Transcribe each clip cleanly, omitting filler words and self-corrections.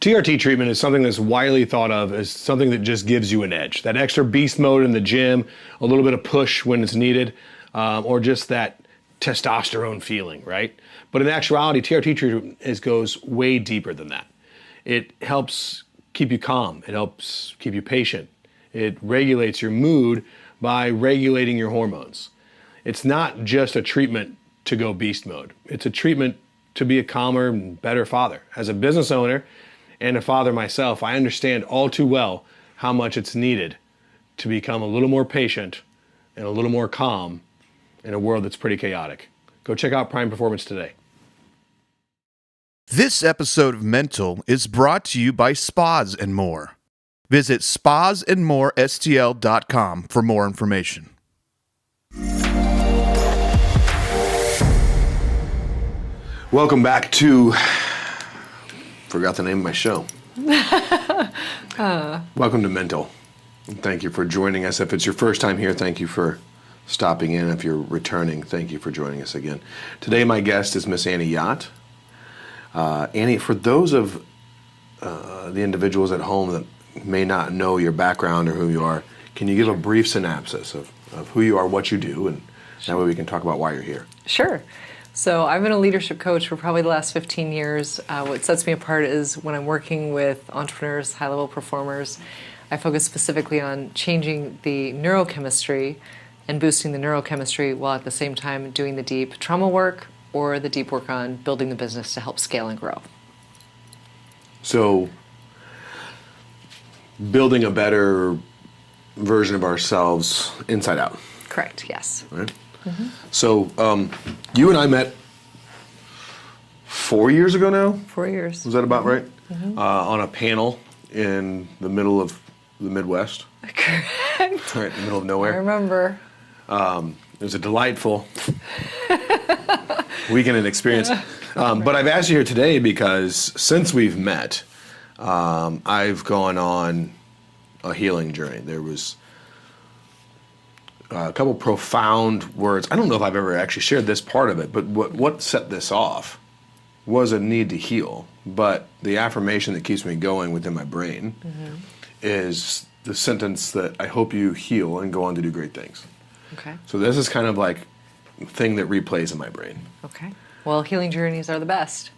TRT treatment is something that's widely thought of as something that just gives you an edge. That extra beast mode in the gym, a little bit of push when it's needed, or just that testosterone feeling, right? But in actuality, TRT treatment goes way deeper than that. It helps keep you calm. It helps keep you patient. It regulates your mood by regulating your hormones. It's not just a treatment to go beast mode. It's a treatment to be a calmer and better father. As a business owner and a father myself, I understand all too well how much it's needed to become a little more patient and a little more calm in a world that's pretty chaotic. Go check out Prime Performance today. This episode of Mental is brought to you by Spas and More. Visit spasandmorestl.com for more information. Welcome back to, forgot the name of my show. Welcome to Mental. Thank you for joining us. If it's your first time here, thank you for stopping in. If you're returning, thank you for joining us again. Today my guest is Miss Annie Yatch. Annie, for those of the individuals at home that may not know your background or who you are, can you give a brief synopsis of who you are, what you do, and that way we can talk about why you're here? Sure. So I've been a leadership coach for probably the last 15 years. What sets me apart is when I'm working with entrepreneurs, high-level performers, I focus specifically on changing the neurochemistry and boosting the neurochemistry while at the same time doing the deep trauma work or the deep work on building the business to help scale and grow. So, building a better version of ourselves inside out. Correct, yes. Right? Mm-hmm. So, you and I met 4 years ago now? 4 years. Was that about right? Mm-hmm. On a panel in the middle of the Midwest. Correct. Right, in the middle of nowhere. I remember. It was a delightful weekend and experience. But I've asked you here today because since we've met, I've gone on a healing journey. There was a couple profound words. I don't know if I've ever actually shared this part of it, but what set this off was a need to heal. But the affirmation that keeps me going within my brain is the sentence that I hope you heal and go on to do great things. Okay. So this is kind of like a thing that replays in my brain. Okay. Well, healing journeys are the best.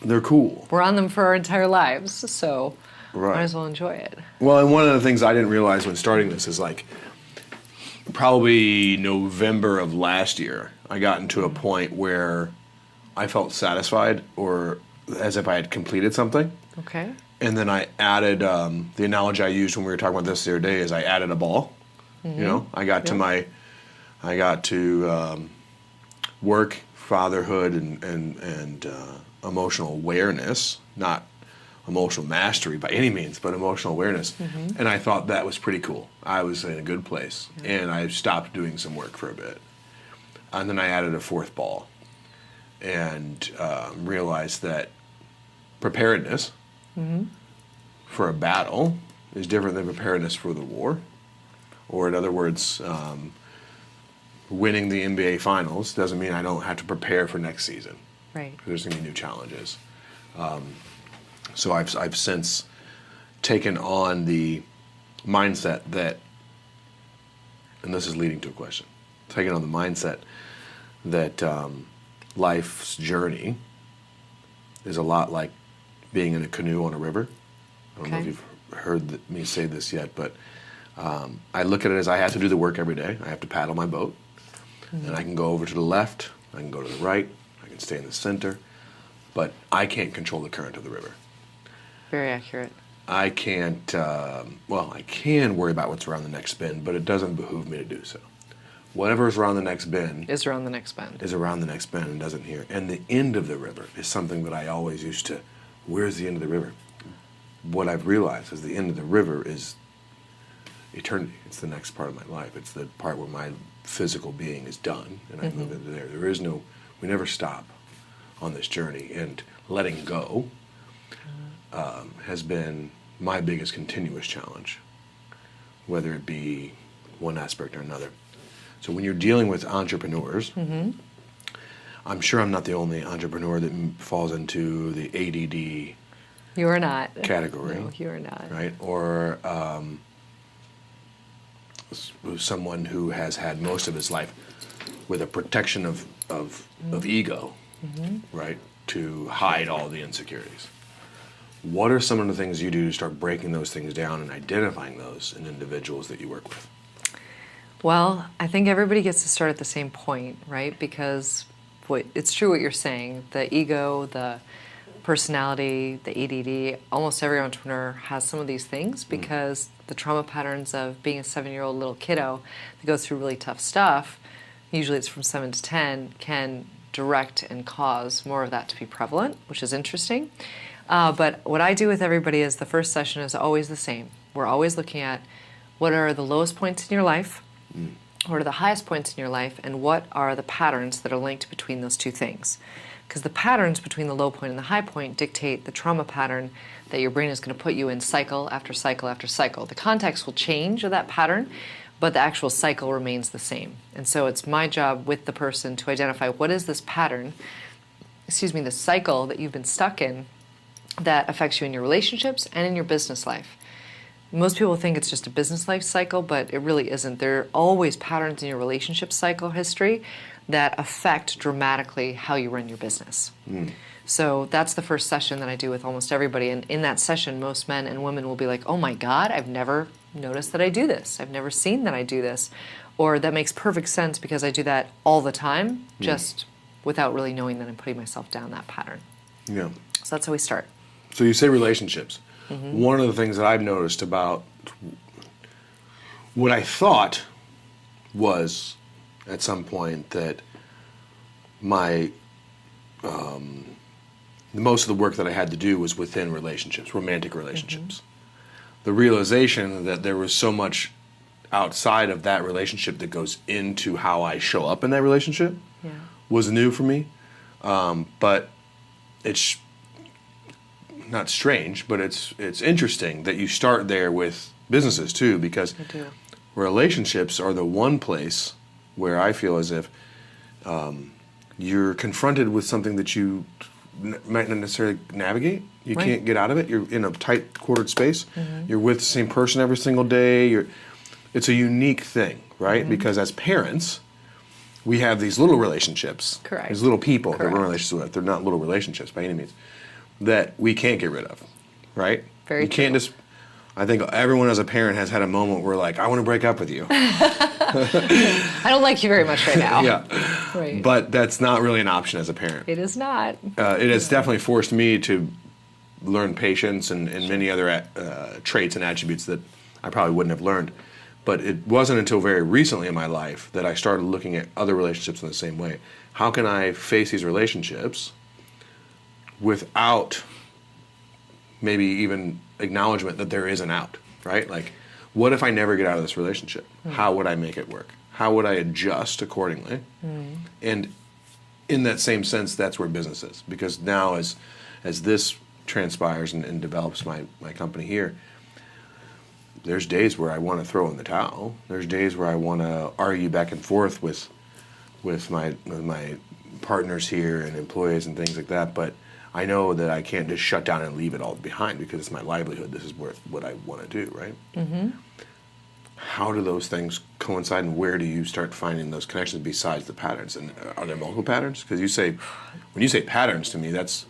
They're cool. We're on them for our entire lives, so Right. might as well enjoy it. Well, and one of the things I didn't realize when starting this is like probably November of last year, I got into a point where I felt satisfied or as if I had completed something. Okay. And then I added, the analogy I used when we were talking about this the other day is I added a ball. You know, I got to work, fatherhood, and emotional awareness, not emotional mastery by any means, but emotional awareness. And I thought that was pretty cool. I was in a good place. And I stopped doing some work for a bit. And then I added a fourth ball and realized that preparedness for a battle is different than preparedness for the war. Or in other words, winning the NBA Finals doesn't mean I don't have to prepare for next season. Right. There's going to be new challenges. So I've since taken on the mindset that, and this is leading to a question, taken on the mindset that life's journey is a lot like being in a canoe on a river. I don't know if you've heard me say this yet, but I look at it as I have to do the work every day. I have to paddle my boat, and I can go over to the left, I can go to the right, I can stay in the center, but I can't control the current of the river. Very accurate. I can't, I can worry about what's around the next bend, but it doesn't behoove me to do so. Whatever is around the next bend Is around the next bend. is around the next bend and doesn't here. And the end of the river is something that I always used to, where's the end of the river? What I've realized is the end of the river is eternity. It's the next part of my life. It's the part where my physical being is done and I move into there. There is no, we never stop on this journey. And letting go has been my biggest continuous challenge, whether it be one aspect or another. So when you're dealing with entrepreneurs, I'm sure I'm not the only entrepreneur that falls into the ADD You are not. category. No, you are not. Right? Or someone who has had most of his life with a protection of ego, right? To hide all the insecurities. What are some of the things you do to start breaking those things down and identifying those in individuals that you work with? Well, I think everybody gets to start at the same point, right? Because it's true what you're saying. The ego, the personality, the ADD, almost every entrepreneur has some of these things because the trauma patterns of being a 7-year-old little kiddo that goes through really tough stuff, usually it's from 7 to 10, can direct and cause more of that to be prevalent, which is interesting. But what I do with everybody is the first session is always the same. We're always looking at what are the lowest points in your life, what are the highest points in your life, and what are the patterns that are linked between those two things. Because the patterns between the low point and the high point dictate the trauma pattern that your brain is going to put you in cycle after cycle after cycle. The context will change of that pattern, but the actual cycle remains the same. And so it's my job with the person to identify what is this pattern, the cycle that you've been stuck in that affects you in your relationships and in your business life. Most people think it's just a business life cycle, but it really isn't. There are always patterns in your relationship cycle history that affect dramatically how you run your business. So that's the first session that I do with almost everybody. And in that session, most men and women will be like, oh my God, I've never noticed that I do this. I've never seen that I do this. Or that makes perfect sense because I do that all the time, just without really knowing that I'm putting myself down that pattern. Yeah. So that's how we start. So you say relationships. One of the things that I've noticed about what I thought was at some point that my most of the work that I had to do was within relationships, romantic relationships. The realization that there was so much outside of that relationship that goes into how I show up in that relationship was new for me. But it's not strange, but it's interesting that you start there with businesses too, because relationships are the one place where I feel as if you're confronted with something that you might not necessarily navigate. You can't get out of it. You're in a tight quartered space. You're with the same person every single day. It's a unique thing, right? Because as parents, we have these little relationships. Correct. These little people that we're in Correct. relationships with. They're not little relationships by any means. That we can't get rid of, right? Very You can't true. just. I think everyone as a parent has had a moment where like, I want to break up with you. I don't like you very much right now. Yeah. Right. But that's not really an option as a parent. It is not. It has definitely forced me to learn patience and many other traits and attributes that I probably wouldn't have learned. But it wasn't until very recently in my life that I started looking at other relationships in the same way. How can I face these relationships without maybe even acknowledgement that there is an out, right? Like, what if I never get out of this relationship? How would I make it work? How would I adjust accordingly? And in that same sense, that's where business is. Because now as this transpires and develops my company here, there's days where I want to throw in the towel. There's days where I want to argue back and forth with my partners here and employees and things like that. But I know that I can't just shut down and leave it all behind because it's my livelihood. This is what I want to do, right? How do those things coincide, and where do you start finding those connections besides the patterns? And are there multiple patterns? Because when you say patterns to me, that's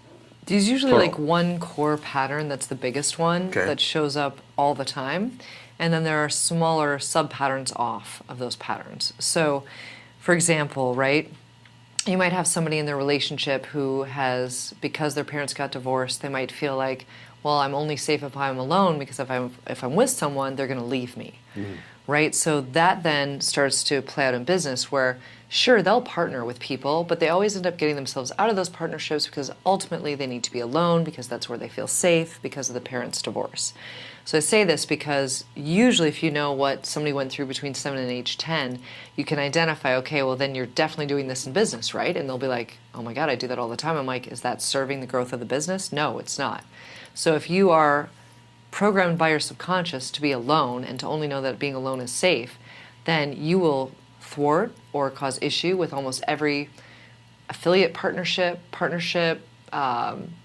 There's usually plural. like one core pattern that's the biggest one Okay. that shows up all the time. And then there are smaller sub-patterns off of those patterns. So, for example, right, you might have somebody in their relationship who has, because their parents got divorced, they might feel like, well, I'm only safe if I'm alone because if I'm with someone, they're going to leave me, right? So that then starts to play out in business where, sure, they'll partner with people, but they always end up getting themselves out of those partnerships because ultimately they need to be alone because that's where they feel safe because of the parents' divorce. So I say this because usually if you know what somebody went through between 7 and age 10, you can identify, okay, well then you're definitely doing this in business, right? And they'll be like, oh my God, I do that all the time. I'm like, is that serving the growth of the business? No, it's not. So if you are programmed by your subconscious to be alone and to only know that being alone is safe, then you will thwart or cause issue with almost every affiliate partnership,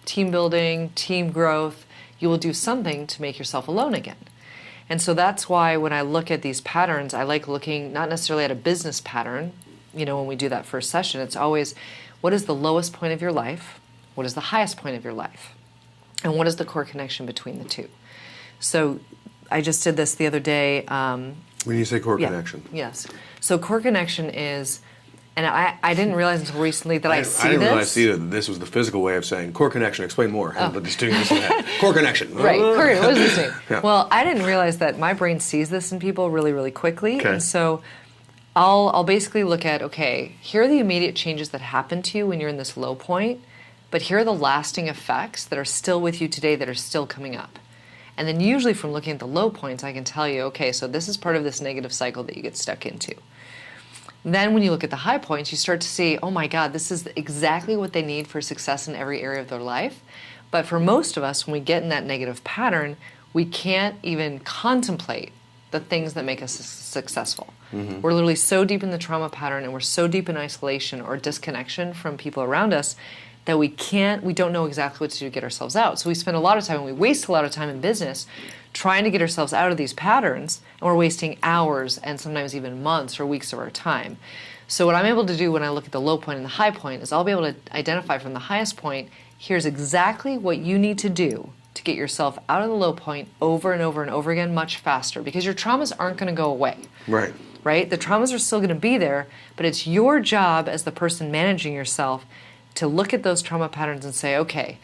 team building, team growth, you will do something to make yourself alone again. And so that's why when I look at these patterns, I like looking not necessarily at a business pattern. When we do that first session, it's always, what is the lowest point of your life? What is the highest point of your life? And what is the core connection between the two? So I just did this the other day. When you say core connection. Yes. So core connection is, and I didn't realize until recently that I see this. I didn't realize either that this was the physical way of saying core connection. Explain more. But just doing this in the head. Core connection. Right. What does this mean? Yeah. Well, I didn't realize that my brain sees this in people really, really quickly. Okay. And so I'll basically look at, okay, here are the immediate changes that happen to you when you're in this low point, but here are the lasting effects that are still with you today that are still coming up. And then usually from looking at the low points, I can tell you, okay, so this is part of this negative cycle that you get stuck into. Then when you look at the high points, you start to see, oh my God, this is exactly what they need for success in every area of their life. But for most of us, when we get in that negative pattern, we can't even contemplate the things that make us successful. Mm-hmm. We're literally so deep in the trauma pattern and we're so deep in isolation or disconnection from people around us that we don't know exactly what to do to get ourselves out. So we spend a lot of time, and we waste a lot of time in business trying to get ourselves out of these patterns, and we're wasting hours and sometimes even months or weeks of our time. So what I'm able to do when I look at the low point and the high point is I'll be able to identify from the highest point, here's exactly what you need to do to get yourself out of the low point over and over and over again much faster, because your traumas aren't going to go away. Right? The traumas are still going to be there, but it's your job as the person managing yourself to look at those trauma patterns and say, okay,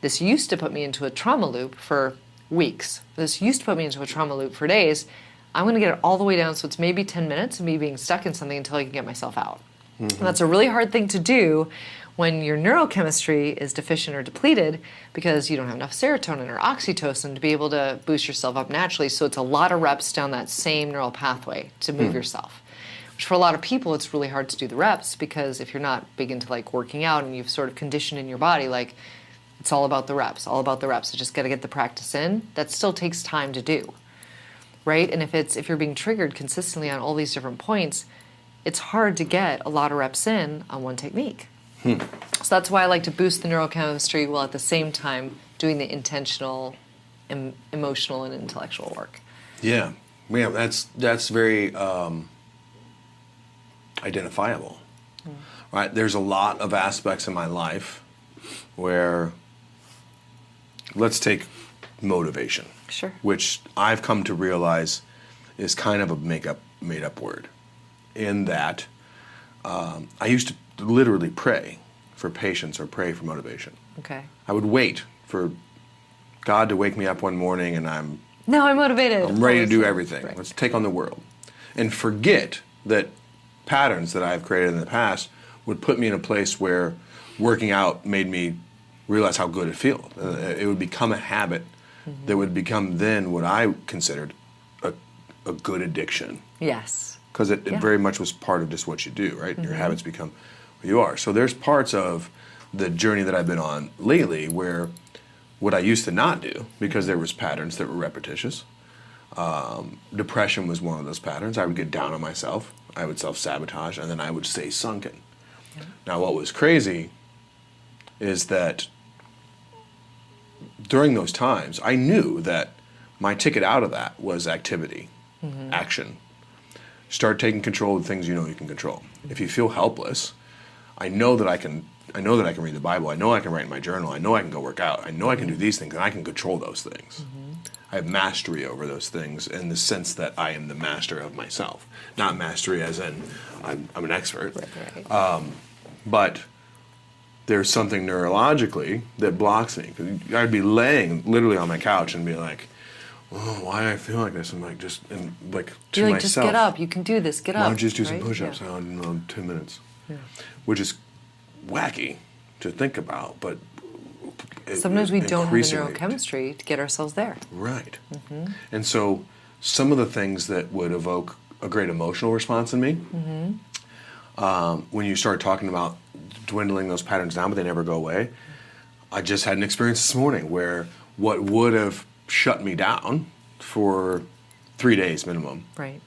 this used to put me into a trauma loop for weeks. This used to put me into a trauma loop for days. I'm going to get it all the way down so it's maybe 10 minutes of me being stuck in something until I can get myself out. Mm-hmm. And that's a really hard thing to do when your neurochemistry is deficient or depleted because you don't have enough serotonin or oxytocin to be able to boost yourself up naturally. So it's a lot of reps down that same neural pathway to move yourself. Which for a lot of people, it's really hard to do the reps because if you're not big into like working out and you've sort of conditioned in your body, like it's all about the reps, all about the reps. You just got to get the practice in. That still takes time to do, right? And if you're being triggered consistently on all these different points, it's hard to get a lot of reps in on one technique. So that's why I like to boost the neurochemistry while at the same time doing the intentional, emotional, and intellectual work. Yeah, that's very identifiable, right? There's a lot of aspects in my life where, let's take motivation, Sure. which I've come to realize is kind of a made up word, in that I used to literally pray for patience or pray for motivation. Okay. I would wait for God to wake me up one morning and I'm motivated. I'm ready to do everything. Right. Let's take on the world. And forget that patterns that I've created in the past would put me in a place where working out made me realize how good it feels. It would become a habit that would become then what I considered a good addiction. Yes. Because it very much was part of just what you do, right? Your habits become who you are. So there's parts of the journey that I've been on lately where what I used to not do, because there was patterns that were repetitious. Depression was one of those patterns. I would get down on myself. I would self-sabotage, and then I would stay sunken. Yeah. Now, what was crazy is that during those times, I knew that my ticket out of that was activity, action. Start taking control of the things you know you can control. If you feel helpless, I know that I can read the Bible. I know I can write in my journal. I know I can go work out. I know I can do these things, and I can control those things. I have mastery over those things in the sense that I am the master of myself. Not mastery as in I'm an expert. Right. But there's something neurologically that blocks me. 'Cause I'd be laying literally on my couch and be like, oh, why do I feel like this? I'm like, to You're like, myself. just get up. You can do this. Get up. Why don't you just do some right? push-ups? Yeah. I don't know, 10 minutes. Yeah. Which is wacky to think about, but sometimes we don't have the increasingly neurochemistry to get ourselves there. Right. And so some of the things that would evoke a great emotional response in me, when you start talking about dwindling those patterns down, but they never go away, I just had an experience this morning where what would have shut me down for 3 days minimum Right.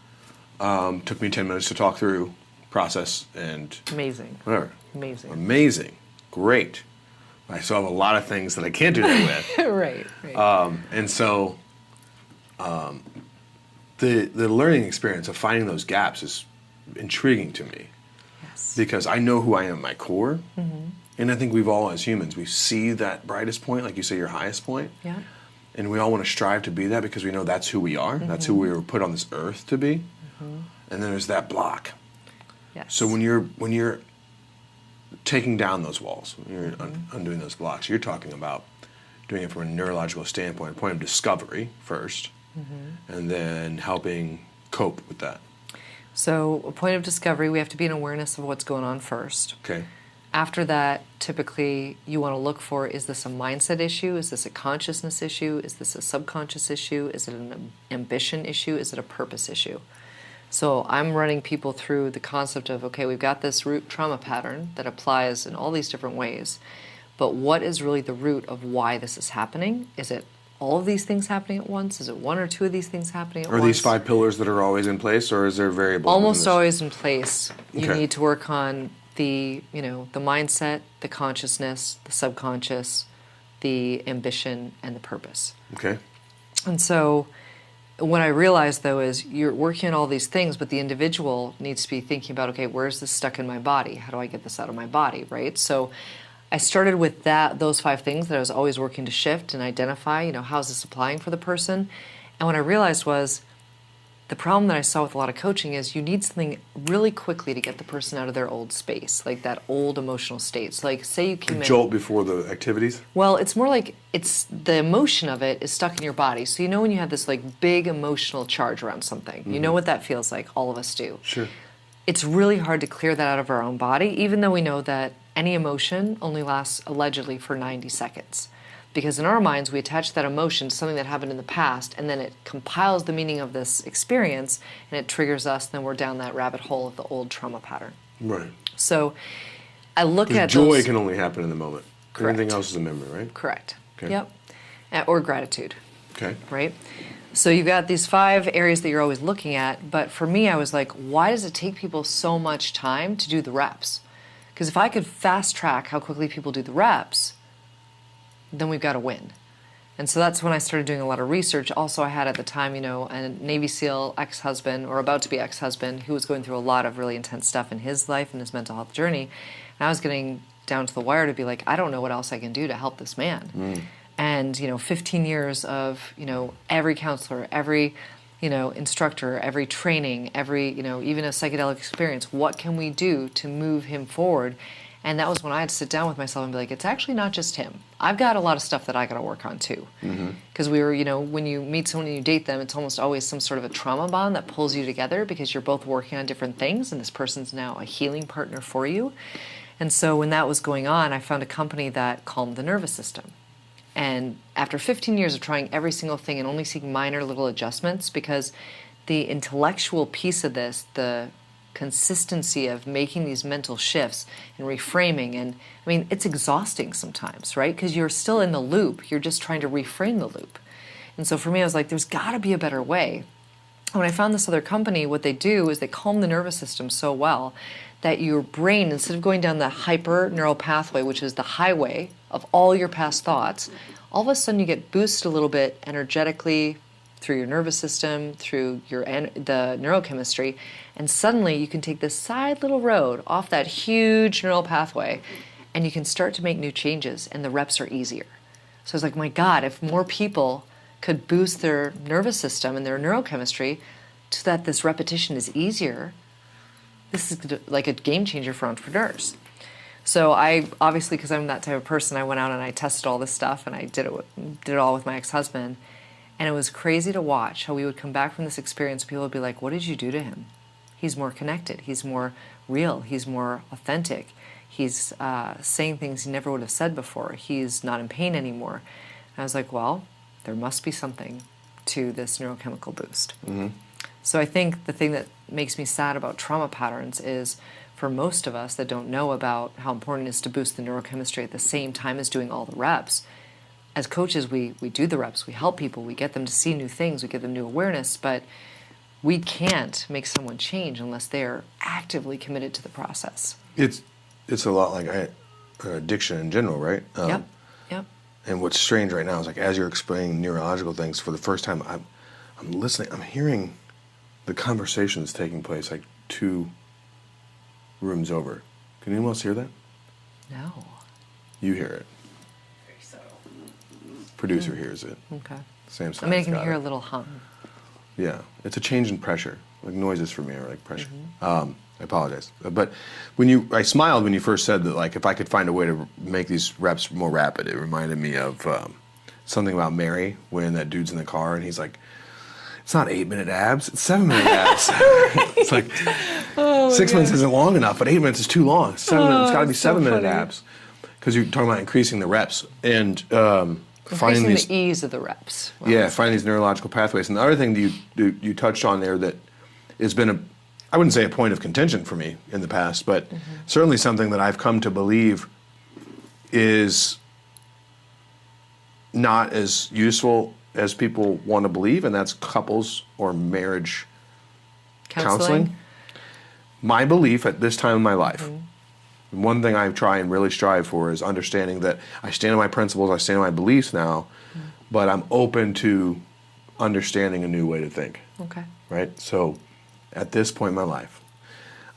took me 10 minutes to talk through, process, and Amazing. whatever. Amazing. Amazing. Great. I still have a lot of things that I can't do that with. Right. Right. And so the learning experience of finding those gaps is intriguing to me Yes. because I know who I am at my core. Mm-hmm. And I think we've all, as humans, we see that brightest point, like you say, your highest point. Yeah. And we all want to strive to be that because we know that's who we are. That's who we were put on this earth to be. And then there's that block. Yes. So when you're taking down those walls, when you're undoing those blocks, you're talking about doing it from a neurological standpoint, a point of discovery first, and then helping cope with that. So a point of discovery, we have to be in awareness of what's going on first. Okay. After that, typically you want to look for, is this a mindset issue? Is this a consciousness issue? Is this a subconscious issue? Is it an ambition issue? Is it a purpose issue? So I'm running people through the concept of, okay, we've got this root trauma pattern that applies in all these different ways, but what is really the root of why this is happening? Is it all of these things happening at once? Is it one or two of these things happening at once? Are these 5 pillars that are always in place, or is there variables? Almost always in place. You Okay. need to work on the mindset, the consciousness, the subconscious, the ambition, and the purpose. Okay. And so what I realized, though, is you're working on all these things, but the individual needs to be thinking about, okay, where's this stuck in my body? How do I get this out of my body, right? So I started with those 5 things that I was always working to shift and identify, how's this applying for the person? And what I realized was the problem that I saw with a lot of coaching is you need something really quickly to get the person out of their old space, like that old emotional state. So like, say you came in... Jolt before the activities? Well, it's more like it's the emotion of it is stuck in your body. So when you have this like big emotional charge around something, you know what that feels like. All of us do. Sure. It's really hard to clear that out of our own body, even though we know that any emotion only lasts allegedly for 90 seconds. Because in our minds, we attach that emotion to something that happened in the past, and then it compiles the meaning of this experience, and it triggers us, and then we're down that rabbit hole of the old trauma pattern. Right. So I look at Joy those... can only happen in the moment. Correct. Everything else is a memory, right? Correct. Okay. Yep. Or gratitude. Okay. Right? So you've got these 5 areas that you're always looking at, but for me, I was like, why does it take people so much time to do the reps? Because if I could fast track how quickly people do the reps, then we've got to win. And so that's when I started doing a lot of research. Also, I had at the time, a Navy SEAL ex-husband, or about to be ex-husband, who was going through a lot of really intense stuff in his life and his mental health journey. And I was getting down to the wire to be like, I don't know what else I can do to help this man. And 15 years of every counselor, every instructor, every training, every even a psychedelic experience. What can we do to move him forward? And that was when I had to sit down with myself and be like, it's actually not just him. I've got a lot of stuff that I got to work on too. Because we were, when you meet someone and you date them, it's almost always some sort of a trauma bond that pulls you together because you're both working on different things, and this person's now a healing partner for you. And so when that was going on, I found a company that calmed the nervous system. And after 15 years of trying every single thing and only seeing minor little adjustments, because the intellectual piece of this, the consistency of making these mental shifts and reframing, and it's exhausting sometimes, right? Because you're still in the loop. You're just trying to reframe the loop. And so for me, I was like, there's got to be a better way. When I found this other company, what they do is they calm the nervous system so well that your brain, instead of going down the hyper neural pathway, which is the highway of all your past thoughts, all of a sudden you get boosted a little bit energetically through your nervous system, through the neurochemistry, and suddenly you can take this side little road off that huge neural pathway, and you can start to make new changes, and the reps are easier. So I was like, my God, if more people could boost their nervous system and their neurochemistry so that this repetition is easier, this is like a game changer for entrepreneurs. So I, obviously, because I'm that type of person, I went out and I tested all this stuff, and I did it all with my ex-husband. And it was crazy to watch how we would come back from this experience. People would be like, what did you do to him? He's more connected. He's more real. He's more authentic. He's saying things he never would have said before. He's not in pain anymore. And I was like, well, there must be something to this neurochemical boost. So I think the thing that makes me sad about trauma patterns is, for most of us that don't know about how important it is to boost the neurochemistry at the same time as doing all the reps, as coaches, we do the reps, we help people, we get them to see new things, we give them new awareness, but we can't make someone change unless they are actively committed to the process. It's a lot like addiction in general, right? Yep. And what's strange right now is like as you're explaining neurological things for the first time, I'm listening. I'm hearing the conversations taking place like 2 rooms over. Can anyone else hear that? No. You hear it. Very subtle. Producer hears it. Okay. Same I mean, I can got hear it. a little hum. Yeah, it's a change in pressure. Like noises for me are like pressure. I apologize, but I smiled when you first said that. Like, if I could find a way to make these reps more rapid, it reminded me of something about Mary when that dude's in the car and he's like, "It's not 8-minute abs; it's 7-minute abs." It's like 6 minutes isn't long enough, but 8 minutes is too long. 7 minutes, it's got to be it's so 7-minute funny. abs because you're talking about increasing the reps and finding Increasing these. the ease of the reps. Wow. Yeah, finding these neurological pathways. And the other thing that you touched on there that has been I wouldn't say a point of contention for me in the past, but certainly something that I've come to believe is not as useful as people want to believe, and that's couples or marriage counseling. My belief at this time in my life, one thing I try and really strive for is understanding that I stand on my principles, I stand on my beliefs now, but I'm open to understanding a new way to think, Okay. right? So at this point in my life,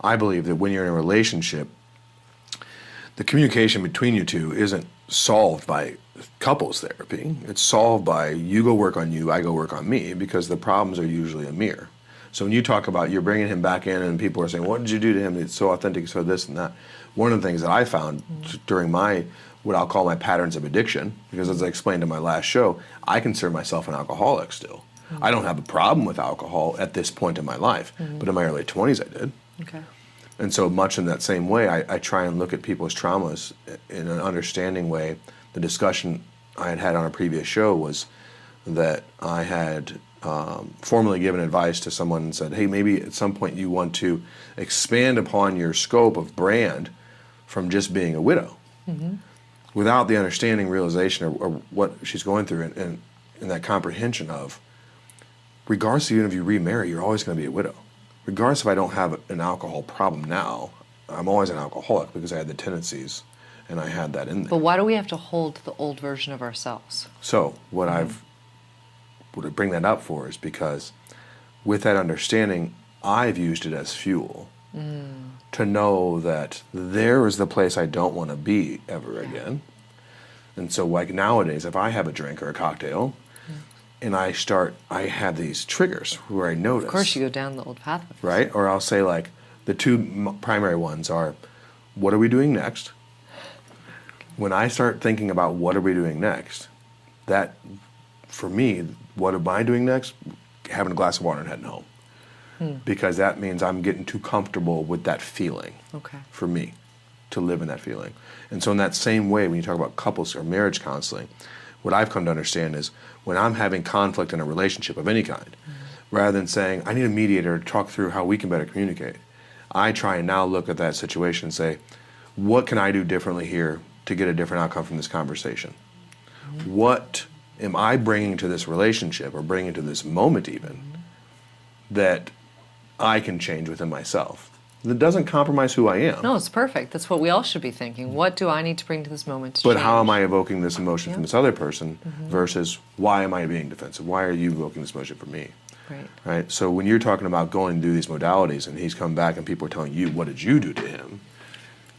I believe that when you're in a relationship, the communication between you two isn't solved by couples therapy. It's solved by you go work on you, I go work on me, because the problems are usually a mirror. So when you talk about you're bringing him back in and people are saying, what did you do to him? It's so authentic, so this and that. One of the things that I found during my, what I'll call my patterns of addiction, because as I explained in my last show, I consider myself an alcoholic still. I don't have a problem with alcohol at this point in my life, but in my early 20s I did. Okay. And so much in that same way, I try and look at people's traumas in an understanding way. The discussion I had on a previous show was that I had formally given advice to someone and said, hey, maybe at some point you want to expand upon your scope of brand from just being a widow. Without the understanding, realization, or what she's going through and that comprehension of, regardless of even if you remarry, you're always going to be a widow. Regardless if I don't have an alcohol problem now, I'm always an alcoholic because I had the tendencies and I had that in there. But why do we have to hold to the old version of ourselves? So what I bring that up for is because with that understanding, I've used it as fuel to know that there is the place I don't want to be ever again. And so like nowadays, if I have a drink or a cocktail, and I have these triggers where I notice. Of course, you go down the old pathway. Right? Or I'll say like, the two primary ones are, what are we doing next? When I start thinking about what are we doing next, that, for me, what am I doing next? Having a glass of water and heading home. Because that means I'm getting too comfortable with that feeling. Okay. For me, to live in that feeling. And so in that same way, when you talk about couples or marriage counseling, what I've come to understand is when I'm having conflict in a relationship of any kind, rather than saying, I need a mediator to talk through how we can better communicate, I try and now look at that situation and say, what can I do differently here to get a different outcome from this conversation? What am I bringing to this relationship or bringing to this moment even that I can change within myself that doesn't compromise who I am? No, it's perfect. That's what we all should be thinking. What do I need to bring to this moment to But change? how am I evoking this emotion from this other person versus why am I being defensive? Why are you evoking this emotion from me? Right. Right? So when you're talking about going to do these modalities and he's come back and people are telling you, what did you do to him?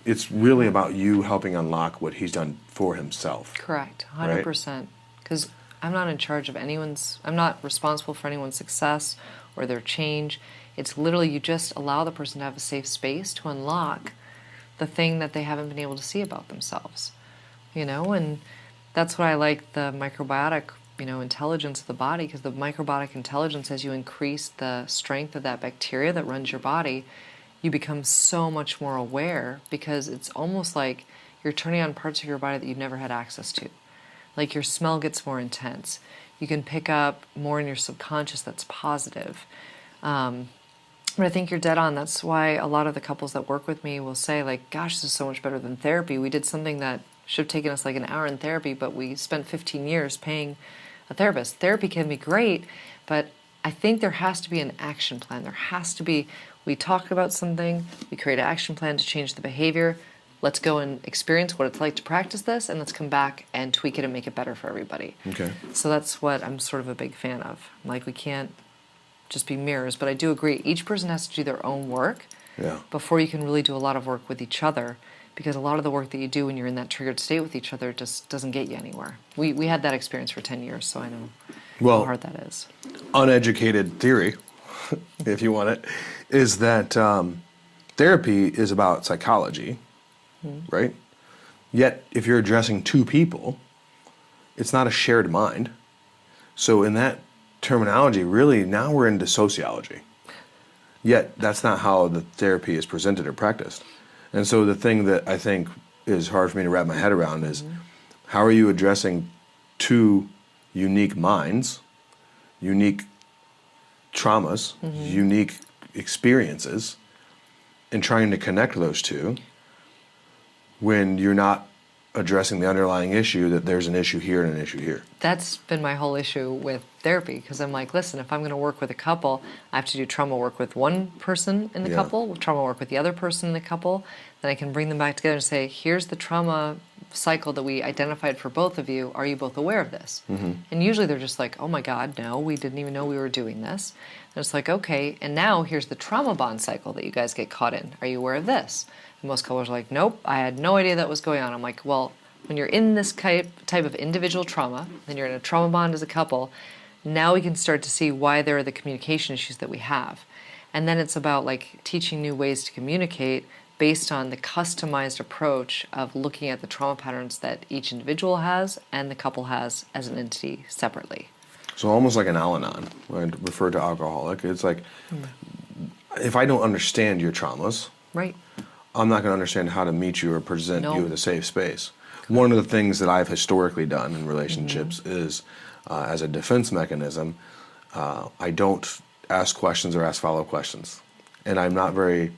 It's really about you helping unlock what he's done for himself. Correct. Right? 100%. Because I'm not in charge of I'm not responsible for anyone's success or their change. It's literally you just allow the person to have a safe space to unlock the thing that they haven't been able to see about themselves. And that's what I like the microbiotic, intelligence of the body, because the microbiotic intelligence, as you increase the strength of that bacteria that runs your body, you become so much more aware, because it's almost like you're turning on parts of your body that you've never had access to. Like your smell gets more intense. You can pick up more in your subconscious that's positive. But I think you're dead on. That's why a lot of the couples that work with me will say, like, gosh, this is so much better than therapy. We did something that should have taken us like an hour in therapy, but we spent 15 years paying a therapist. Therapy can be great, but I think there has to be an action plan. There has to be, we talk about something, we create an action plan to change the behavior, Let's go and experience what it's like to practice this, and let's come back and tweak it and make it better for everybody. Okay. So that's what I'm sort of a big fan of. Like, we can't just be mirrors, but I do agree. Each person has to do their own work Yeah. before you can really do a lot of work with each other, because a lot of the work that you do when you're in that triggered state with each other just doesn't get you anywhere. We had that experience for 10 years, so I know Well, how hard that is. Uneducated theory, if you want it, is that therapy is about psychology, right? Yet, if you're addressing two people, it's not a shared mind. So in that terminology, really, now we're into sociology. Yet, that's not how the therapy is presented or practiced. And so the thing that I think is hard for me to wrap my head around is, how are you addressing two unique minds, unique traumas, unique experiences, and trying to connect those two when you're not addressing the underlying issue, that there's an issue here and an issue here. That's been my whole issue with therapy, because I'm like, listen, if I'm going to work with a couple, I have to do trauma work with one person in the Yeah. couple, trauma work with the other person in the couple. Then I can bring them back together and say, here's the trauma cycle that we identified for both of you. Are you both aware of this? And usually they're just like, oh my God, no, we didn't even know we were doing this. And it's like, okay, and now here's the trauma bond cycle that you guys get caught in. Are you aware of this? And most couples are like, nope, I had no idea that was going on. I'm like, well, when you're in this type of individual trauma, then you're in a trauma bond as a couple, now we can start to see why there are the communication issues that we have. And then it's about like teaching new ways to communicate based on the customized approach of looking at the trauma patterns that each individual has and the couple has as an entity separately. So almost like an Al-Anon, when I refer to alcoholic, it's like, if I don't understand your traumas, Right. I'm not going to understand how to meet you or present No. you with a safe space. One of the things that I've historically done in relationships is, as a defense mechanism, I don't ask questions or ask follow-up questions. And I'm not very,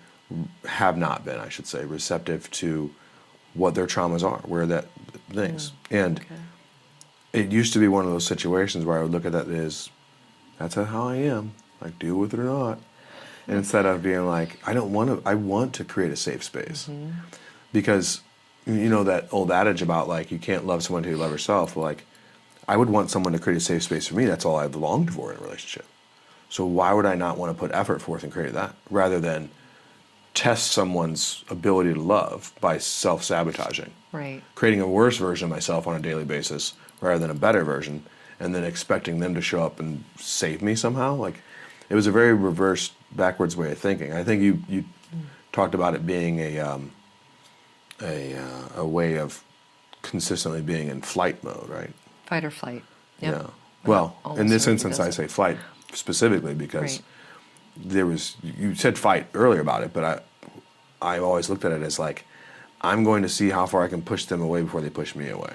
have not been, I should say, receptive to what their traumas are, where that things. And it used to be one of those situations where I would look at that as, that's how I am, like, deal with it or not. And instead of being like, I want to create a safe space. Because, you know, that old adage about, like, you can't love someone until you love yourself. Well, like, I would want someone to create a safe space for me. That's all I've longed for in a relationship. So why would I not want to put effort forth and create that, rather than test someone's ability to love by self-sabotaging? Right. Creating a worse version of myself on a daily basis rather than a better version, and then expecting them to show up and save me somehow. Like, it was a very reversed, backwards way of thinking. I think you talked about it being a way of consistently being in flight mode, right? Fight or flight. Yep. Yeah. Well, Almost in this everybody instance, does I it. say flight specifically because Right. you said fight earlier about it, but I always looked at it as like, I'm going to see how far I can push them away before they push me away.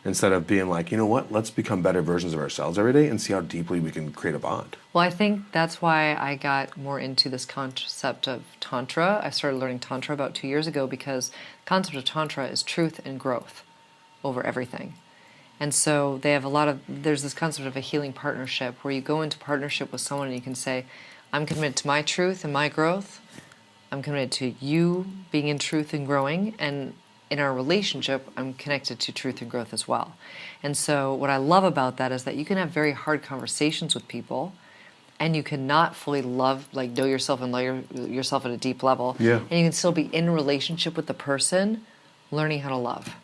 Instead of being like, you know what, let's become better versions of ourselves every day and see how deeply we can create a bond. Well, I think that's why I got more into this concept of Tantra. I started learning Tantra about 2 years ago because the concept of Tantra is truth and growth over everything. And so they have there's this concept of a healing partnership where you go into partnership with someone and you can say, I'm committed to my truth and my growth. I'm committed to you being in truth and growing. And in our relationship, I'm connected to truth and growth as well. And so what I love about that is that you can have very hard conversations with people and you cannot fully love, like know yourself and love yourself at a deep level. Yeah. And you can still be in relationship with the person, learning how to love.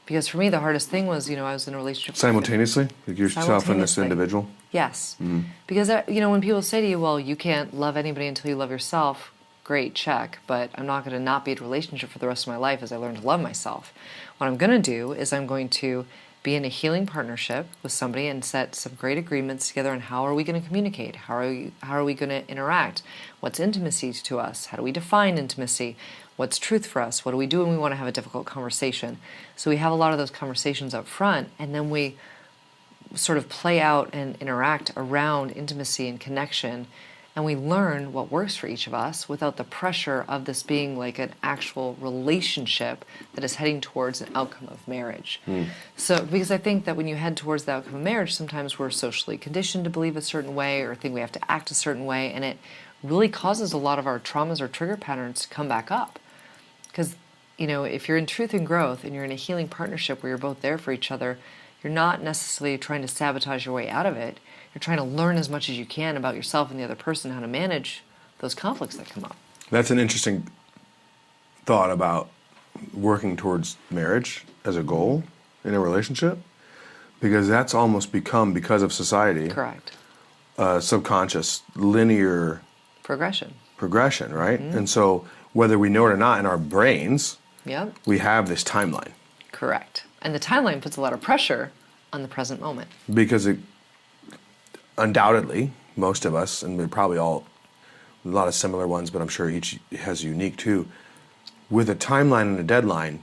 Because for me, the hardest thing was, I was in a relationship Simultaneously? Like yourself and this Simultaneously. individual? Yes. Because, when people say to you, well, you can't love anybody until you love yourself, great, check, but I'm not going to not be in a relationship for the rest of my life as I learn to love myself. What I'm going to do is I'm going to be in a healing partnership with somebody and set some great agreements together on how are we going to communicate? How are we going to interact? What's intimacy to us? How do we define intimacy? What's truth for us? What do we do when we want to have a difficult conversation? So we have a lot of those conversations up front, and then we sort of play out and interact around intimacy and connection, and we learn what works for each of us without the pressure of this being like an actual relationship that is heading towards an outcome of marriage. So, because I think that when you head towards the outcome of marriage, sometimes we're socially conditioned to believe a certain way or think we have to act a certain way, and it really causes a lot of our traumas or trigger patterns to come back up. Because if you're in truth and growth and you're in a healing partnership where you're both there for each other, you're not necessarily trying to sabotage your way out of it. You're trying to learn as much as you can about yourself and the other person, how to manage those conflicts that come up. That's an interesting thought about working towards marriage as a goal in a relationship, because that's almost become, because of society, Correct. Subconscious, linear Progression. right? And so whether we know it or not, in our brains, Yep. we have this timeline. Correct. And the timeline puts a lot of pressure on the present moment. Because it, undoubtedly, most of us, and we're probably all, a lot of similar ones, but I'm sure each has unique too, with a timeline and a deadline,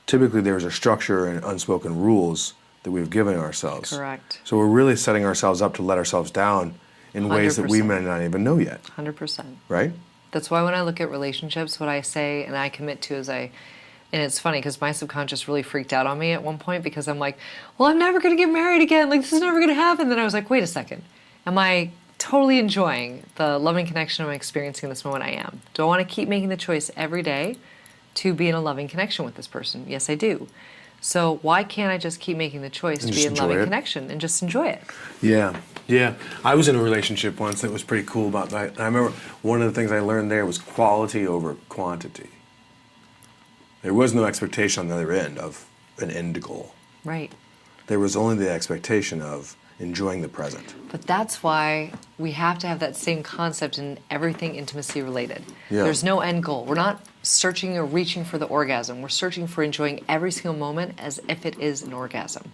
typically there's a structure and unspoken rules that we've given ourselves. Correct. So we're really setting ourselves up to let ourselves down in ways that we 100%. may not even know yet, 100%. right? That's why when I look at relationships, what I say and I commit to is and it's funny because my subconscious really freaked out on me at one point because I'm like, well, I'm never going to get married again. Like, this is never going to happen. Then I was like, wait a second. Am I totally enjoying the loving connection I'm experiencing in this moment? I am. Do I want to keep making the choice every day to be in a loving connection with this person? Yes, I do. So why can't I just keep making the choice to be in loving connection and just enjoy it? Yeah, yeah. I was in a relationship once that was pretty cool about that. I remember one of the things I learned there was quality over quantity. There was no expectation on the other end of an end goal. Right. There was only the expectation of enjoying the present. But that's why we have to have that same concept in everything intimacy related. Yeah. There's no end goal. We're not searching or reaching for the orgasm. We're searching for enjoying every single moment as if it is an orgasm.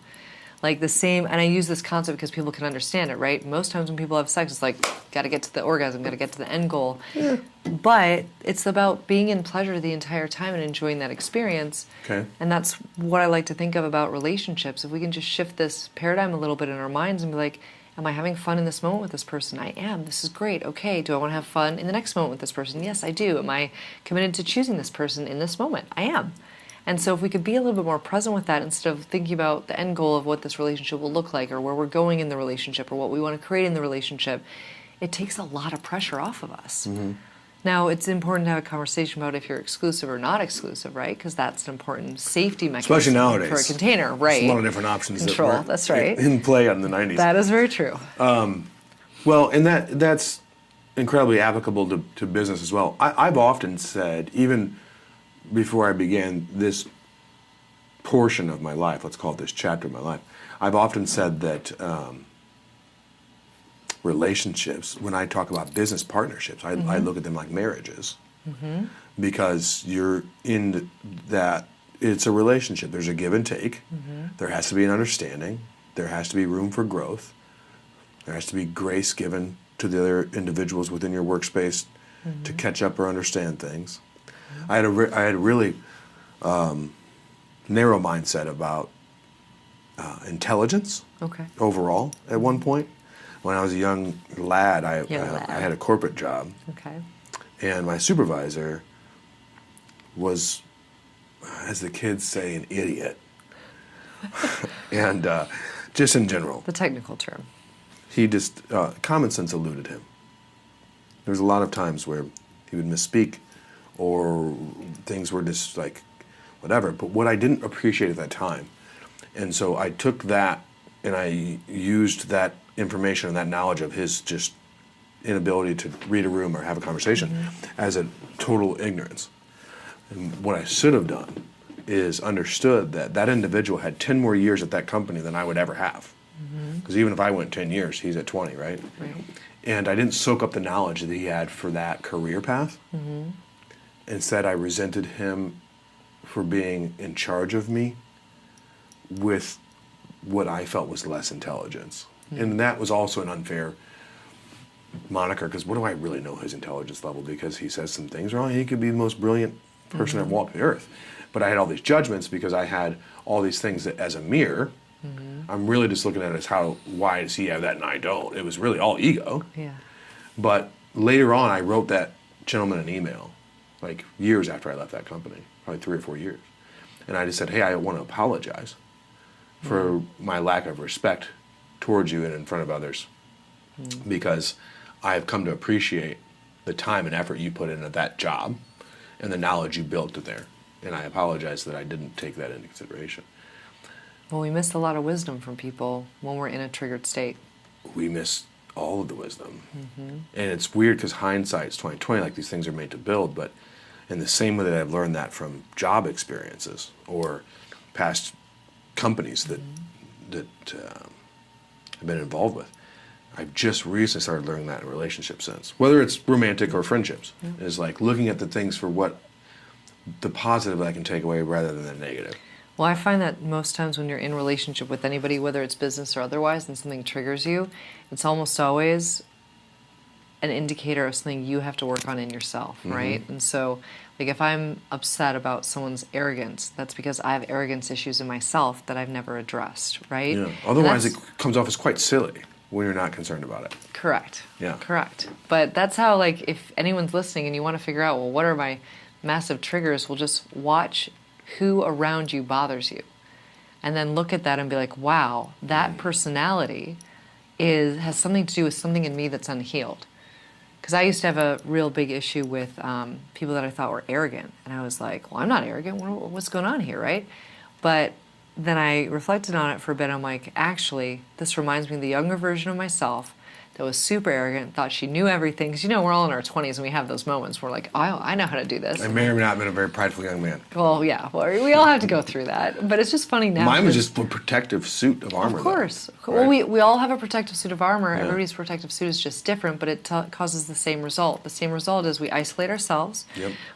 Like the same, and I use this concept because people can understand it, right? Most times when people have sex, it's like, got to get to the orgasm, got to get to the end goal. Yeah. But it's about being in pleasure the entire time and enjoying that experience. Okay. And that's what I like to think of about relationships. If we can just shift this paradigm a little bit in our minds and be like, am I having fun in this moment with this person? I am. This is great. Okay. Do I want to have fun in the next moment with this person? Yes, I do. Am I committed to choosing this person in this moment? I am. And so if we could be a little bit more present with that instead of thinking about the end goal of what this relationship will look like or where we're going in the relationship or what we want to create in the relationship, it takes a lot of pressure off of us. Mm-hmm. Now, it's important to have a conversation about if you're exclusive or not exclusive, right? Because that's an important safety mechanism. Especially nowadays. For a container, right? There's a lot of different options Control, that were that's right. in play in the 90s. That is very true. Well, and that's incredibly applicable to business as well. I've often said, even before I began this portion of my life, let's call it this chapter of my life, I've often said that relationships, when I talk about business partnerships, I look at them like marriages. Mm-hmm. Because you're in that, it's a relationship. There's a give and take. Mm-hmm. There has to be an understanding. There has to be room for growth. There has to be grace given to the other individuals within your workspace to catch up or understand things. I had a really narrow mindset about intelligence overall at one point. When I was a young lad, I had a corporate job. Okay. And my supervisor was, as the kids say, an idiot. And just in general. The technical term. He just, common sense eluded him. There was a lot of times where he would misspeak or things were just like, whatever. But what I didn't appreciate at that time, and so I took that and I used that information and that knowledge of his just inability to read a room or have a conversation as a total ignorance. And what I should have done is understood that that individual had 10 more years at that company than I would ever have. Because even if I went 10 years, he's at 20, right? Right. And I didn't soak up the knowledge that he had for that career path. Instead, I resented him for being in charge of me with what I felt was less intelligence. And that was also an unfair moniker, because what do I really know his intelligence level? Because he says some things wrong. He could be the most brilliant person that walked the earth. But I had all these judgments because I had all these things that, as a mirror, I'm really just looking at it as why does he have that and I don't? It was really all ego. Yeah. But later on, I wrote that gentleman an email, like years after I left that company, probably 3 or 4 years. And I just said, hey, I want to apologize for my lack of respect towards you and in front of others, because I have come to appreciate the time and effort you put into that job and the knowledge you built there. And I apologize that I didn't take that into consideration. Well, we miss a lot of wisdom from people when we're in a triggered state. We miss all of the wisdom. And it's weird because hindsight's 2020, like these things are made to build, but in the same way that I've learned that from job experiences or past companies that I've been involved with, I've just recently started learning that in relationship sense. Whether it's romantic or friendships, is like looking at the things for what the positive that I can take away rather than the negative. Well, I find that most times when you're in relationship with anybody, whether it's business or otherwise, and something triggers you, it's almost always an indicator of something you have to work on in yourself, right? And so, like if I'm upset about someone's arrogance, that's because I have arrogance issues in myself that I've never addressed, right? Yeah. Otherwise, it comes off as quite silly when you're not concerned about it. Correct. Yeah. Correct. But that's how, like, if anyone's listening and you want to figure out, well, what are my massive triggers? Well, just watch who around you bothers you. And then look at that and be like, wow, that personality has something to do with something in me that's unhealed. Because I used to have a real big issue with people that I thought were arrogant. And I was like, well, I'm not arrogant. What's going on here, right? But then I reflected on it for a bit. I'm like, actually, this reminds me of the younger version of myself that was super arrogant, thought she knew everything. Because, we're all in our 20s and we have those moments where we're like, oh, I know how to do this. I may or may not have been a very prideful young man. Well, yeah, we all have to go through that. But it's just funny now. Mine was just a protective suit of armor. Of course. Though, well, right? we all have a protective suit of armor. Yeah. Everybody's protective suit is just different, but it causes the same result. The same result is we isolate ourselves,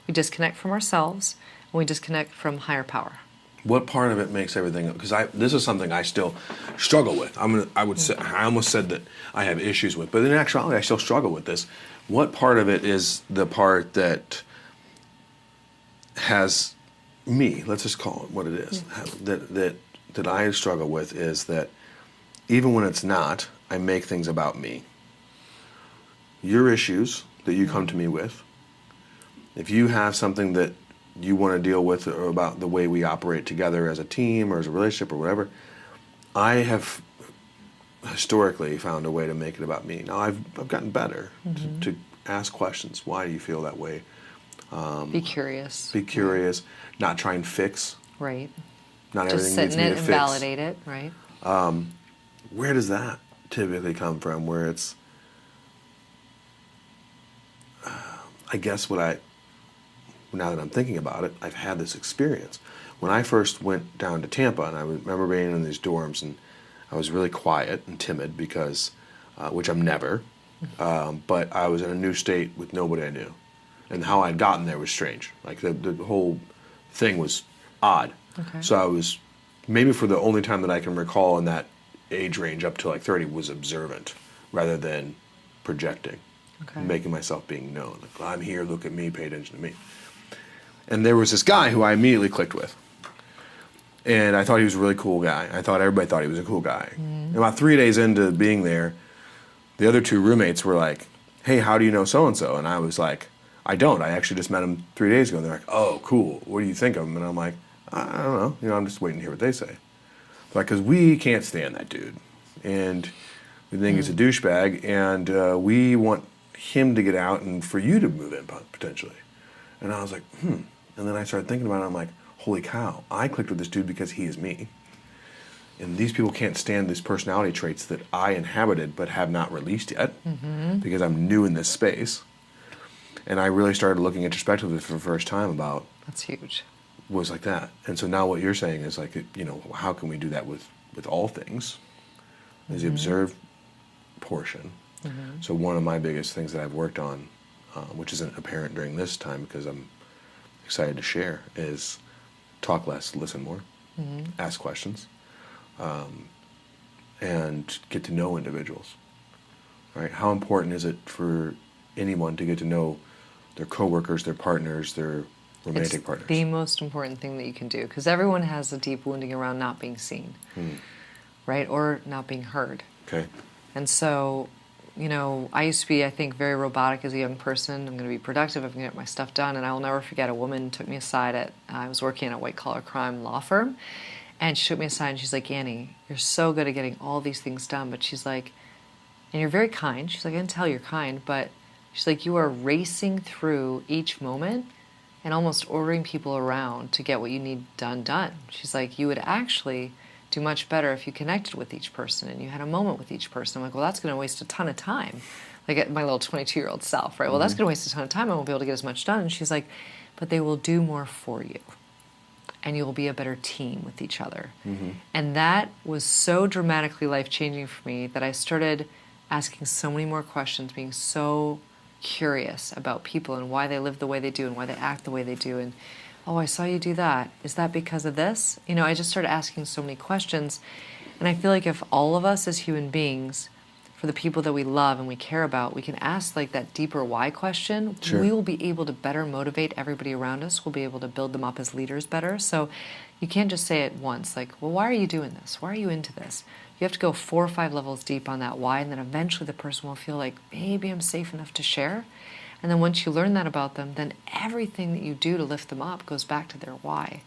we disconnect from ourselves, and we disconnect from higher power. What part of it makes everything? Because this is something I still struggle with. I would say I almost said that I have issues with, but in actuality, I still struggle with this. What part of it is the part that has me? Let's just call it what it is. That I struggle with is that even when it's not, I make things about me. Your issues that you come to me with, if you have something that you want to deal with or about the way we operate together as a team or as a relationship or whatever, I have historically found a way to make it about me. Now I've gotten better to ask questions. Why do you feel that way? Be curious. Be curious. Not try and fix. Right. Not Just everything sit needs in me it to and fix. validate it, right? Where does that typically come from? Where it's, I guess now that I'm thinking about it, I've had this experience. When I first went down to Tampa, and I remember being in these dorms, and I was really quiet and timid because, which I'm never, but I was in a new state with nobody I knew. And how I'd gotten there was strange. Like the whole thing was odd. Okay. So I was, maybe for the only time that I can recall in that age range up to like 30, was observant rather than projecting, making myself being known. Like, I'm here, look at me, pay attention to me. And there was this guy who I immediately clicked with. And I thought he was a really cool guy. I thought everybody thought he was a cool guy. And about 3 days into being there, the other two roommates were like, hey, how do you know so-and-so? And I was like, I don't. I actually just met him 3 days ago. And they're like, oh, cool. What do you think of him? And I'm like, I don't know. I'm just waiting to hear what they say. Like, because we can't stand that dude. And we think he's a douchebag. And we want him to get out and for you to move in, potentially. And I was like, And then I started thinking about it. I'm like, holy cow, I clicked with this dude because he is me. And these people can't stand these personality traits that I inhabited but have not released yet because I'm new in this space. And I really started looking introspectively for the first time about That's huge. was like that. And so now what you're saying is like, how can we do that with all things? Is the observe portion. So one of my biggest things that I've worked on, which isn't apparent during this time because I'm excited to share, is talk less, listen more, ask questions, and get to know individuals. Right? How important is it for anyone to get to know their coworkers, their partners, their romantic partners? The most important thing that you can do, because everyone has a deep wounding around not being seen, right, or not being heard. Okay. And so, I used to be, I think, very robotic as a young person. I'm going to be productive. I'm going to get my stuff done. And I will never forget a woman took me aside I was working at a white-collar crime law firm. And she took me aside and she's like, Annie, you're so good at getting all these things done. But she's like, and you're very kind. She's like, I can tell you're kind. But she's like, you are racing through each moment and almost ordering people around to get what you need done. She's like, you would actually do much better if you connected with each person and you had a moment with each person. I'm like, well, that's going to waste a ton of time. Like at my little 22-year-old self, right? Well, that's going to waste a ton of time. I won't be able to get as much done. And she's like, but they will do more for you. And you will be a better team with each other. And that was so dramatically life-changing for me that I started asking so many more questions, being so curious about people and why they live the way they do and why they act the way they do. And, oh, I saw you do that. Is that because of this? You know, I just started asking so many questions. And I feel like if all of us as human beings, for the people that we love and we care about, we can ask like that deeper why question, we will be able to better motivate everybody around us. We'll be able to build them up as leaders better. So you can't just say it once, like, well, why are you doing this? Why are you into this? You have to go 4 or 5 levels deep on that why, and then eventually the person will feel like, maybe I'm safe enough to share. And then once you learn that about them, then everything that you do to lift them up goes back to their why.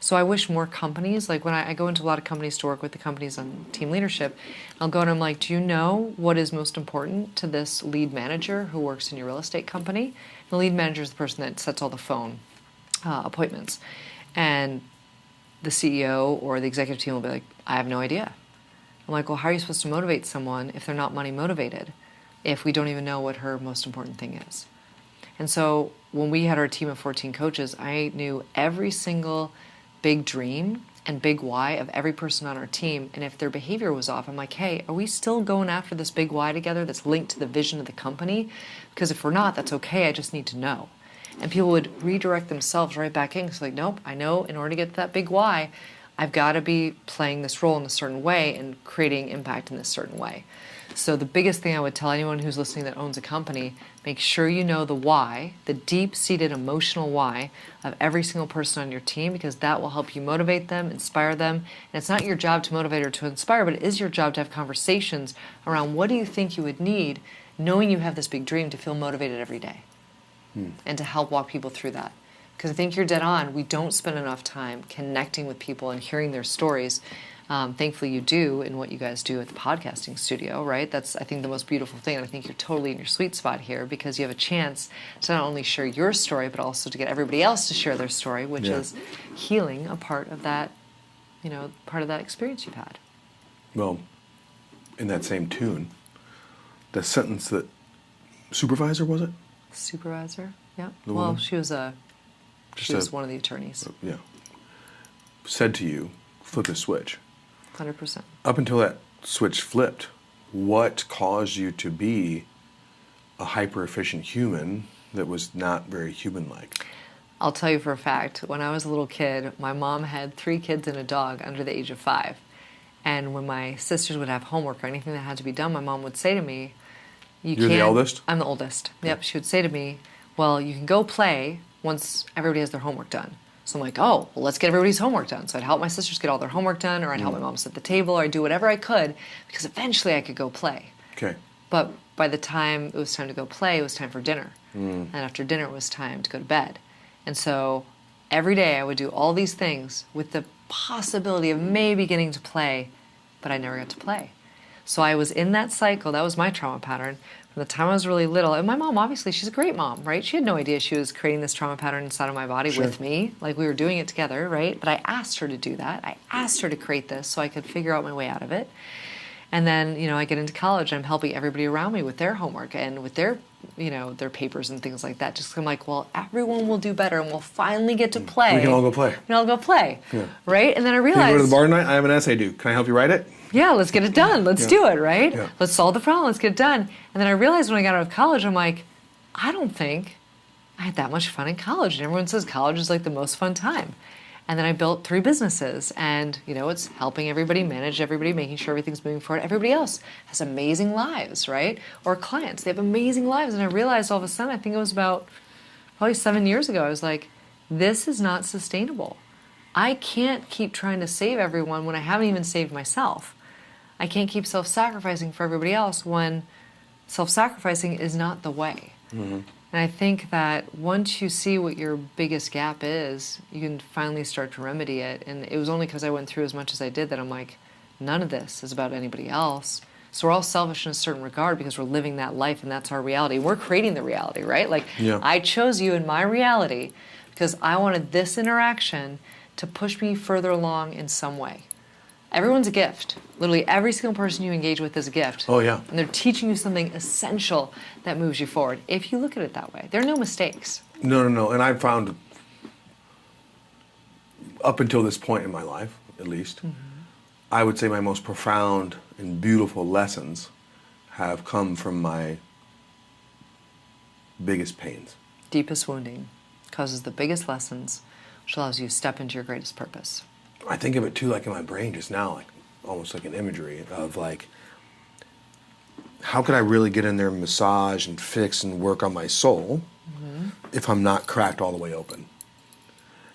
So I wish more companies, like when I go into a lot of companies to work with the companies on team leadership, I'll go and I'm like, do you know what is most important to this lead manager who works in your real estate company? And the lead manager is the person that sets all the phone appointments. And the CEO or the executive team will be like, I have no idea. I'm like, well, how are you supposed to motivate someone if they're not money motivated, if we don't even know what her most important thing is? And so when we had our team of 14 coaches, I knew every single big dream and big why of every person on our team. And if their behavior was off, I'm like, hey, are we still going after this big why together that's linked to the vision of the company? Because if we're not, that's okay. I just need to know. And people would redirect themselves right back in. So like, nope, I know in order to get to that big why, I've got to be playing this role in a certain way and creating impact in this certain way. So the biggest thing I would tell anyone who's listening that owns a company, make sure you know the why, the deep-seated emotional why of every single person on your team, because that will help you motivate them, inspire them. And it's not your job to motivate or to inspire, but it is your job to have conversations around what do you think you would need, knowing you have this big dream to feel motivated every day and to help walk people through that. Because I think you're dead on. We don't spend enough time connecting with people and hearing their stories. Thankfully, you do in what you guys do at the podcasting studio, right? That's, I think, the most beautiful thing. And I think you're totally in your sweet spot here because you have a chance to not only share your story, but also to get everybody else to share their story, which is healing a part of that, part of that experience you've had. Well, in that same tune, the sentence that supervisor, was it? Supervisor, yeah. The Well, woman? she was one of the attorneys. Yeah. Said to you, flip a switch. 100%. Up until that switch flipped, what caused you to be a hyper-efficient human that was not very human-like? I'll tell you for a fact, when I was a little kid, my mom had 3 kids and a dog under the age of 5. And when my sisters would have homework or anything that had to be done, my mom would say to me, You're the eldest? I'm the oldest. Yep. She would say to me, well, you can go play once everybody has their homework done. So I'm like, oh, well, let's get everybody's homework done. So I'd help my sisters get all their homework done, or I'd help my mom set the table, or I'd do whatever I could, because eventually I could go play. Okay. But by the time it was time to go play, it was time for dinner. And after dinner, it was time to go to bed. And so every day I would do all these things with the possibility of maybe getting to play, but I never got to play. So I was in that cycle. That was my trauma pattern from the time I was really little. And my mom, obviously, she's a great mom, right? She had no idea she was creating this trauma pattern inside of my body with me. Like, we were doing it together, right? But I asked her to do that. I asked her to create this so I could figure out my way out of it. And then, I get into college and I'm helping everybody around me with their homework and with their, their papers and things like that. Just 'cause I'm like, well, everyone will do better and we'll finally get to play. We can all go play. We can all go play, right? And then I Can realized, you go to the bar tonight? I have an essay due. Can I help you write it? yeah, let's get it done. Let's do it, right? Yeah. Let's solve the problem. Let's get it done. And then I realized when I got out of college, I'm like, I don't think I had that much fun in college. And everyone says college is like the most fun time. And then I built 3 businesses, and it's helping everybody, manage everybody, making sure everything's moving forward. Everybody else has amazing lives, right? Or clients, they have amazing lives. And I realized all of a sudden, I think it was about probably 7 years ago, I was like, this is not sustainable. I can't keep trying to save everyone when I haven't even saved myself. I can't keep self-sacrificing for everybody else when self-sacrificing is not the way. And I think that once you see what your biggest gap is, you can finally start to remedy it. And it was only because I went through as much as I did that I'm like, none of this is about anybody else. So we're all selfish in a certain regard because we're living that life and that's our reality. We're creating the reality, right? Like, I chose you in my reality because I wanted this interaction to push me further along in some way. Everyone's a gift. Literally every single person you engage with is a gift. Oh, yeah. And they're teaching you something essential that moves you forward. If you look at it that way, there are no mistakes. No. And I've found, up until this point in my life, at least, I would say my most profound and beautiful lessons have come from my biggest pains. Deepest wounding causes the biggest lessons, which allows you to step into your greatest purpose. I think of it too, like in my brain just now, like almost like an imagery of like, how could I really get in there and massage and fix and work on my soul if I'm not cracked all the way open?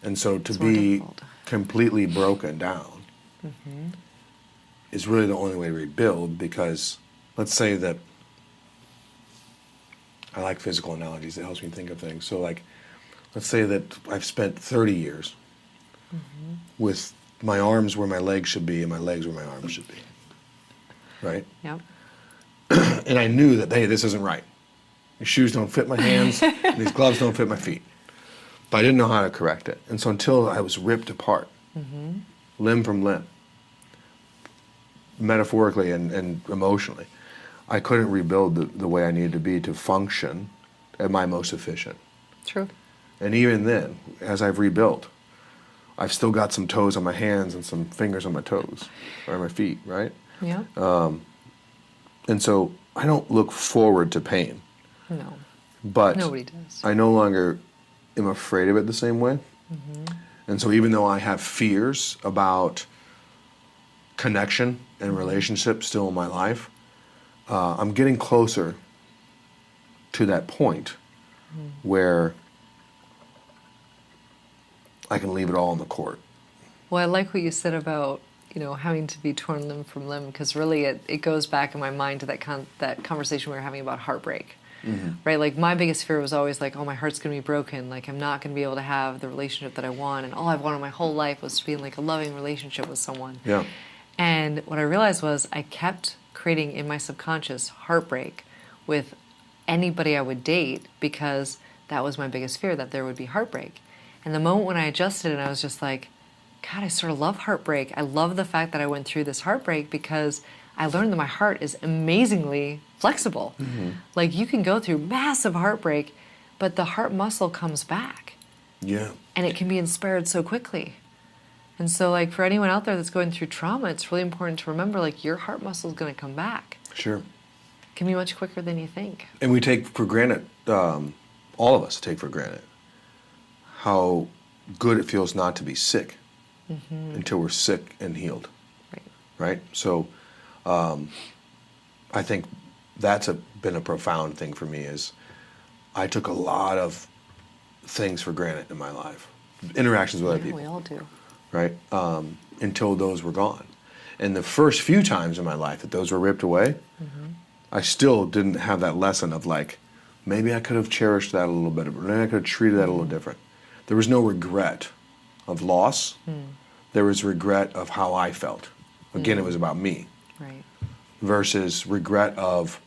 And so to It's more be difficult. completely broken down is really the only way to rebuild, because let's say that, I like physical analogies, it helps me think of things. So like, let's say that I've spent 30 years with my arms where my legs should be and my legs where my arms should be, right? Yep. And I knew that, hey, this isn't right. These shoes don't fit my hands, and these gloves don't fit my feet. But I didn't know how to correct it. And so until I was ripped apart, limb from limb, metaphorically and emotionally, I couldn't rebuild the way I needed to be to function at my most efficient. True. And even then, as I've rebuilt, I've still got some toes on my hands and some fingers on my toes, or my feet, right? Yeah. And so I don't look forward to pain, No. but Nobody does. I no longer am afraid of it the same way. And so even though I have fears about connection and relationship still in my life, I'm getting closer to that point where I can leave it all in the court. Well, I like what you said about, having to be torn limb from limb, because really it goes back in my mind to that conversation we were having about heartbreak. Right? Like my biggest fear was always like, oh, my heart's going to be broken. Like I'm not going to be able to have the relationship that I want. And all I've wanted my whole life was to be in like a loving relationship with someone. Yeah. And what I realized was I kept creating in my subconscious heartbreak with anybody I would date, because that was my biggest fear, that there would be heartbreak. And the moment when I adjusted it, I was just like, God, I sort of love heartbreak. I love the fact that I went through this heartbreak, because I learned that my heart is amazingly flexible. Like you can go through massive heartbreak, but the heart muscle comes back. Yeah. And it can be inspired so quickly. And so like for anyone out there that's going through trauma, it's really important to remember like your heart muscle is going to come back. Sure. It can be much quicker than you think. And we take for granted, all of us take for granted, how good it feels not to be sick until we're sick and healed. Right? So I think that's been a profound thing for me, is I took a lot of things for granted in my life, interactions with other people. We all do. Right? Until those were gone. And the first few times in my life that those were ripped away, I still didn't have that lesson of like, maybe I could have cherished that a little bit, or maybe I could have treated that a little different. There was no regret of loss. There was regret of how I felt. Again, it was about me. Right. Versus regret of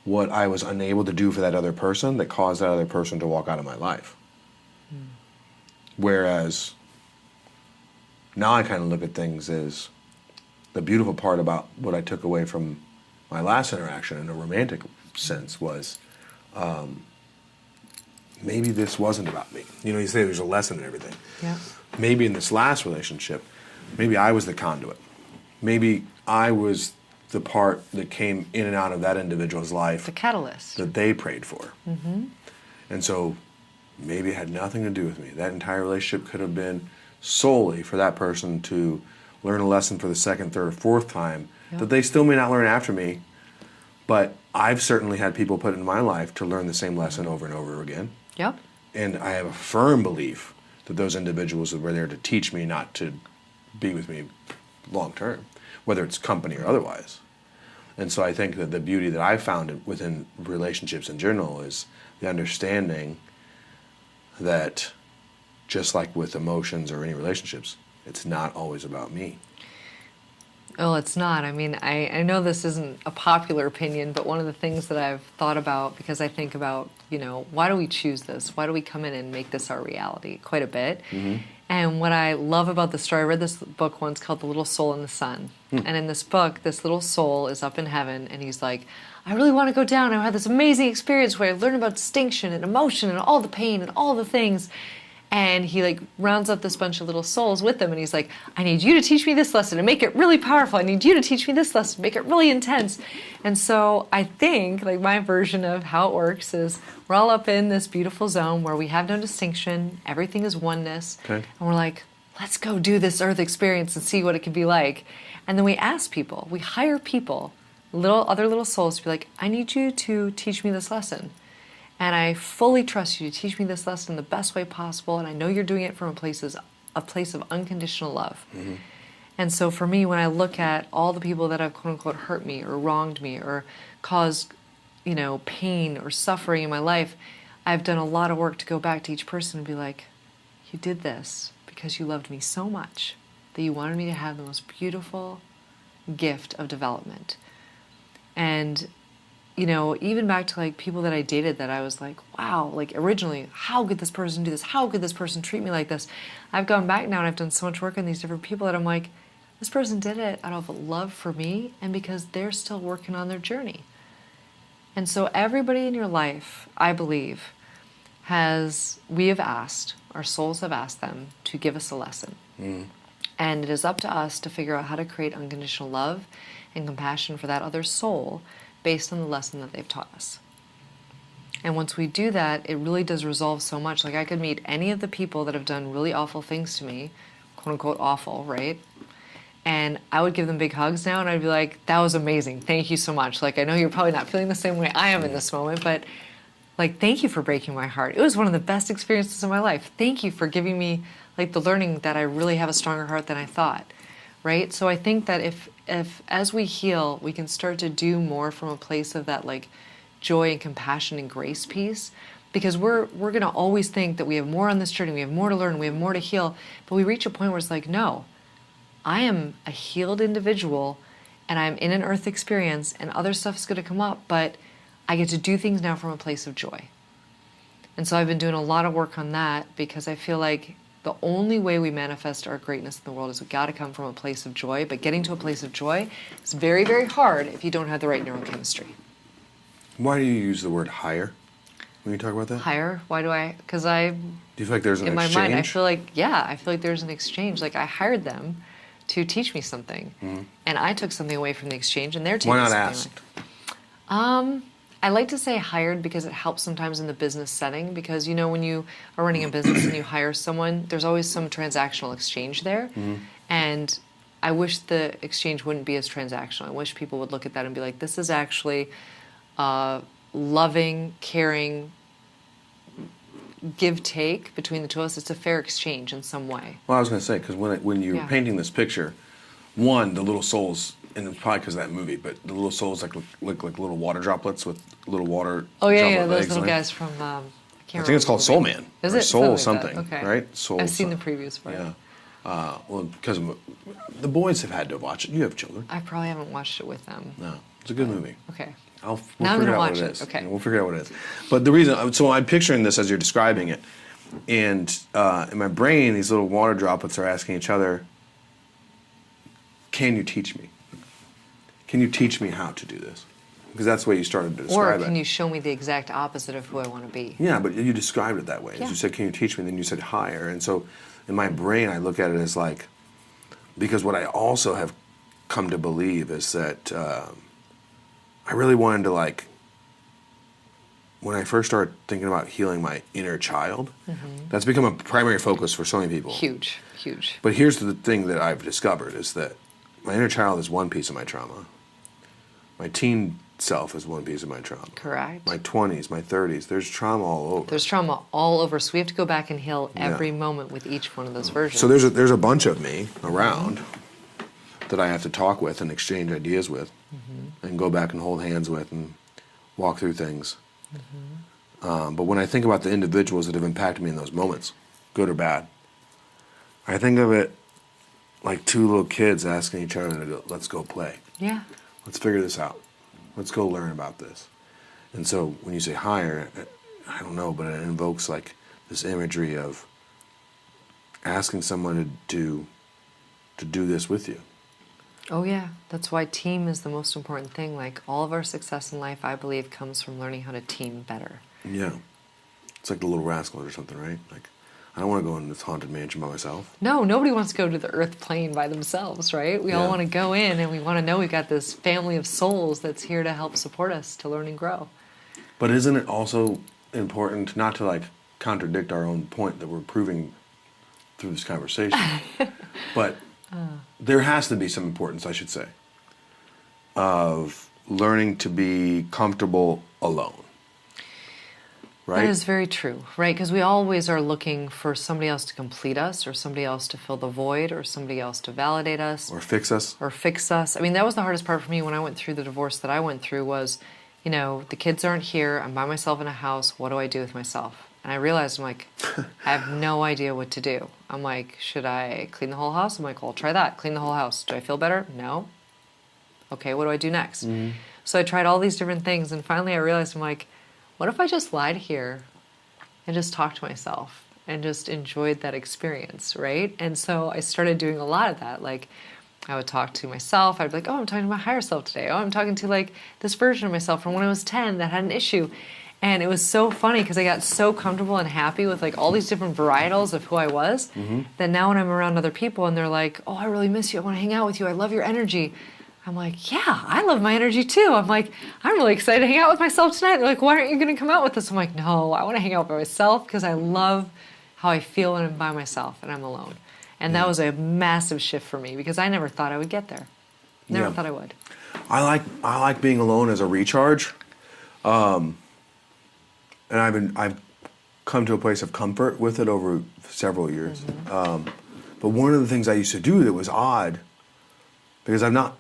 what I was unable to do for that other person that caused that other person to walk out of my life. Whereas now I kind of look at things as the beautiful part about what I took away from my last interaction in a romantic sense was maybe this wasn't about me. You say there's a lesson in everything. Yeah. Maybe in this last relationship, maybe I was the conduit. Maybe I was the part that came in and out of that individual's life. The catalyst. That they prayed for. And so maybe it had nothing to do with me. That entire relationship could have been solely for that person to learn a lesson for the second, third, or fourth time that they still may not learn after me. But I've certainly had people put in my life to learn the same lesson over and over again. Yep. And I have a firm belief that those individuals were there to teach me not to be with me long term, whether it's company or otherwise. And so I think that the beauty that I found within relationships in general is the understanding that just like with emotions or any relationships, it's not always about me. Oh, it's not. I mean, I know this isn't a popular opinion, but one of the things that I've thought about, because I think about, why do we choose this? Why do we come in and make this our reality quite a bit? And what I love about the story, I read this book once called The Little Soul in the Sun. And in this book, this little soul is up in heaven, and he's like, I really want to go down. I had this amazing experience where I learned about distinction and emotion and all the pain and all the things. And he like rounds up this bunch of little souls with him, and he's like, I need you to teach me this lesson and make it really powerful. I need you to teach me this lesson, make it really intense. And so I think like my version of how it works is we're all up in this beautiful zone where we have no distinction, everything is oneness, and we're like, let's go do this earth experience and see what it can be like. And then we ask people, we hire people, other little souls to be like, I need you to teach me this lesson. And I fully trust you to teach me this lesson the best way possible. And I know you're doing it from a place of unconditional love. And so for me, when I look at all the people that have quote unquote hurt me or wronged me or caused, pain or suffering in my life, I've done a lot of work to go back to each person and be like, you did this because you loved me so much that you wanted me to have the most beautiful gift of development. And even back to like people that I dated that I was like, wow, like originally, how could this person do this? How could this person treat me like this? I've gone back now and I've done so much work on these different people that I'm like, this person did it out of love for me and because they're still working on their journey. And so everybody in your life, I believe, we have asked, our souls have asked them to give us a lesson. And it is up to us to figure out how to create unconditional love and compassion for that other soul based on the lesson that they've taught us. And once we do that, it really does resolve so much. Like I could meet any of the people that have done really awful things to me, quote unquote awful, right? And I would give them big hugs now and I'd be like, that was amazing. Thank you so much. Like I know you're probably not feeling the same way I am in this moment, but like thank you for breaking my heart. It was one of the best experiences of my life. Thank you for giving me like the learning that I really have a stronger heart than I thought. Right? So I think that if as we heal, we can start to do more from a place of that like joy and compassion and grace piece, because we're going to always think that we have more on this journey, we have more to learn, we have more to heal, but we reach a point where it's like, no, I am a healed individual and I'm in an earth experience and other stuff's going to come up, but I get to do things now from a place of joy. And so I've been doing a lot of work on that because I feel like the only way we manifest our greatness in the world is we got to come from a place of joy, but getting to a place of joy is very, very hard if you don't have the right neurochemistry. Why do you use the word higher when you talk about that? Higher? Why do I? Because Do you feel like there's an in my exchange? mind, I feel like there's an exchange. Like I hired them to teach me something, and I took something away from the exchange, and they're taking Why not something asked? I like to say hired because it helps sometimes in the business setting, because when you are running a business and you hire someone, there's always some transactional exchange there. And I wish the exchange wouldn't be as transactional. I wish people would look at that and be like, this is actually loving, caring, give-take between the two of us. It's a fair exchange in some way. Well, I was going to say, because when you were painting this picture, the little souls, and it's probably because of that movie, but the little souls look like little water droplets with little water. Oh yeah, droplet those legs little on it. guys from. I I think it's called Soul Man. Is or it Soul something something? like that? Okay. Right? Soul. I've seen the something. previews for it. Yeah. Well, because the boys have had to watch it. You have children. I probably haven't watched it with them. No, it's a good movie. Okay. We'll Now I'm figure gonna out watch what it it. is. Okay. Yeah, we'll figure out what it is. But the reason, so I'm picturing this as you're describing it, and in my brain, these little water droplets are asking each other, "Can you teach me? Can you teach me how to do this?" Because that's the way you started to describe it. Or can you show me the exact opposite of who I want to be? Yeah, but you described it that way. Yeah. You said, "Can you teach me?" Then you said higher, and so in my brain, I look at it as like, because what I also have come to believe is that I really wanted to, like, when I first started thinking about healing my inner child, that's become a primary focus for so many people. Huge, huge. But here's the thing that I've discovered is that my inner child is one piece of my trauma. My teen self is one piece of my trauma. Correct. My 20s, my 30s, there's trauma all over. There's trauma all over, so we have to go back and heal every moment with each one of those versions. So there's a bunch of me around that I have to talk with and exchange ideas with, and go back and hold hands with and walk through things. But when I think about the individuals that have impacted me in those moments, good or bad, I think of it like two little kids asking each other to go, let's go play. Yeah. Let's figure this out. Let's go learn about this. And so when you say hire, I don't know, but it invokes like this imagery of asking someone to do this with you. Oh yeah, that's why team is the most important thing. Like all of our success in life, I believe, comes from learning how to team better. Yeah. It's like the Little Rascals or something, right? Like, I don't want to go in this haunted mansion by myself. No, nobody wants to go to the earth plane by themselves, right? We all Yeah. want to go in and we want to know we've got this family of souls that's here to help support us to learn and grow. But isn't it also important not to like contradict our own point that we're proving through this conversation, but there has to be some importance, I should say, of learning to be comfortable alone. Right? That is very true, right? Because we always are looking for somebody else to complete us or somebody else to fill the void or somebody else to validate us. Or fix us. Or fix us. I mean, that was the hardest part for me when I went through the divorce that I went through was, you know, the kids aren't here, I'm by myself in a house, what do I do with myself? And I realized, I'm like, I have no idea what to do. I'm like, should I clean the whole house? I'm like, well, I'll try that, clean the whole house. Do I feel better? No. Okay, what do I do next? Mm-hmm. So I tried all these different things, and finally I realized, I'm like, what if I just lied here and just talked to myself and just enjoyed that experience, right? And so I started doing a lot of that. Like, I would talk to myself. I'd be like, oh, I'm talking to my higher self today. Oh, I'm talking to like this version of myself from when I was 10 that had an issue. And it was so funny because I got so comfortable and happy with like all these different varietals of who I was that now when I'm around other people and they're like, oh, I really miss you. I want to hang out with you. I love your energy. I'm like, yeah, I love my energy too. I'm like, I'm really excited to hang out with myself tonight. They're like, why aren't you going to come out with us? I'm like, no, I want to hang out by myself because I love how I feel when I'm by myself and I'm alone. And that was a massive shift for me because I never thought I would get there. Never thought I would. I like being alone as a recharge. And I've come to a place of comfort with it over several years. Mm-hmm. But one of the things I used to do that was odd, because I've not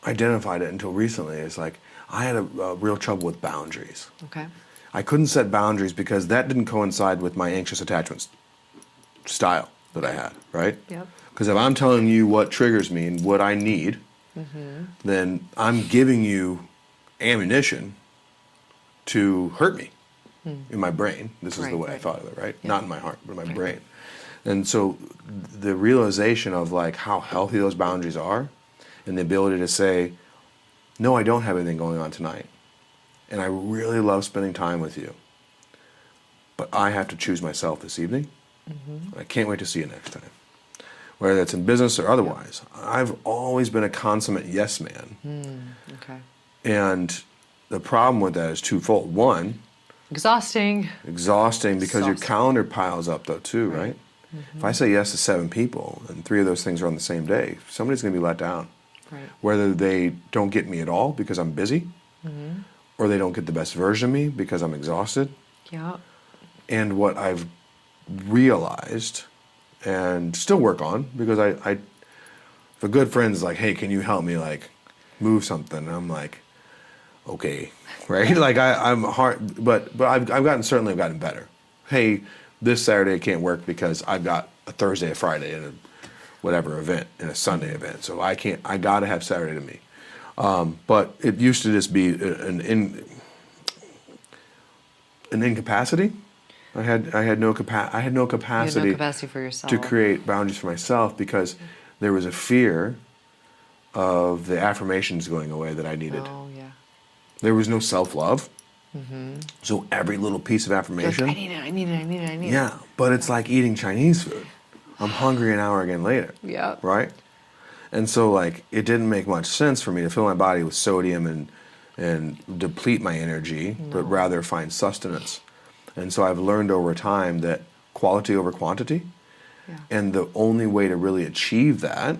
identified it until recently, is like I had a real trouble with boundaries. Okay. I couldn't set boundaries because that didn't coincide with my anxious attachment style that I had, right? Yep. Because if I'm telling you what triggers me and what I need, then I'm giving you ammunition to hurt me in my brain. This is the way I thought of it, right? Yeah. Not in my heart, but in my brain. And so the realization of like how healthy those boundaries are and the ability to say, no, I don't have anything going on tonight. And I really love spending time with you. But I have to choose myself this evening. Mm-hmm. I can't wait to see you next time. Whether that's in business or otherwise. I've always been a consummate yes man. Okay. And the problem with that is twofold. One, Exhausting because your calendar piles up though too, right? Mm-hmm. If I say yes to 7 people and 3 of those things are on the same day, somebody's going to be let down. Right. Whether they don't get me at all because I'm busy, or they don't get the best version of me because I'm exhausted. Yeah. And what I've realized and still work on, because I if a good friend's like, hey, can you help me like move something? I'm like, okay, right? Like I'm hard, but I've gotten better. Hey, this Saturday I can't work because I've got a Thursday, a Friday, and a whatever event, and a Sunday event. So I got to have Saturday to me. But it used to just be an incapacity. I had no capacity. You had no capacity for yourself to create boundaries for myself because there was a fear of the affirmations going away that I needed. Oh yeah. There was no self-love. So every little piece of affirmation. Like, I need it. Yeah, but it's like eating Chinese food. I'm hungry an hour again later. Yeah. Right? And so like it didn't make much sense for me to fill my body with sodium and deplete my energy, but rather find sustenance. And so I've learned over time that quality over quantity. Yeah. And the only way to really achieve that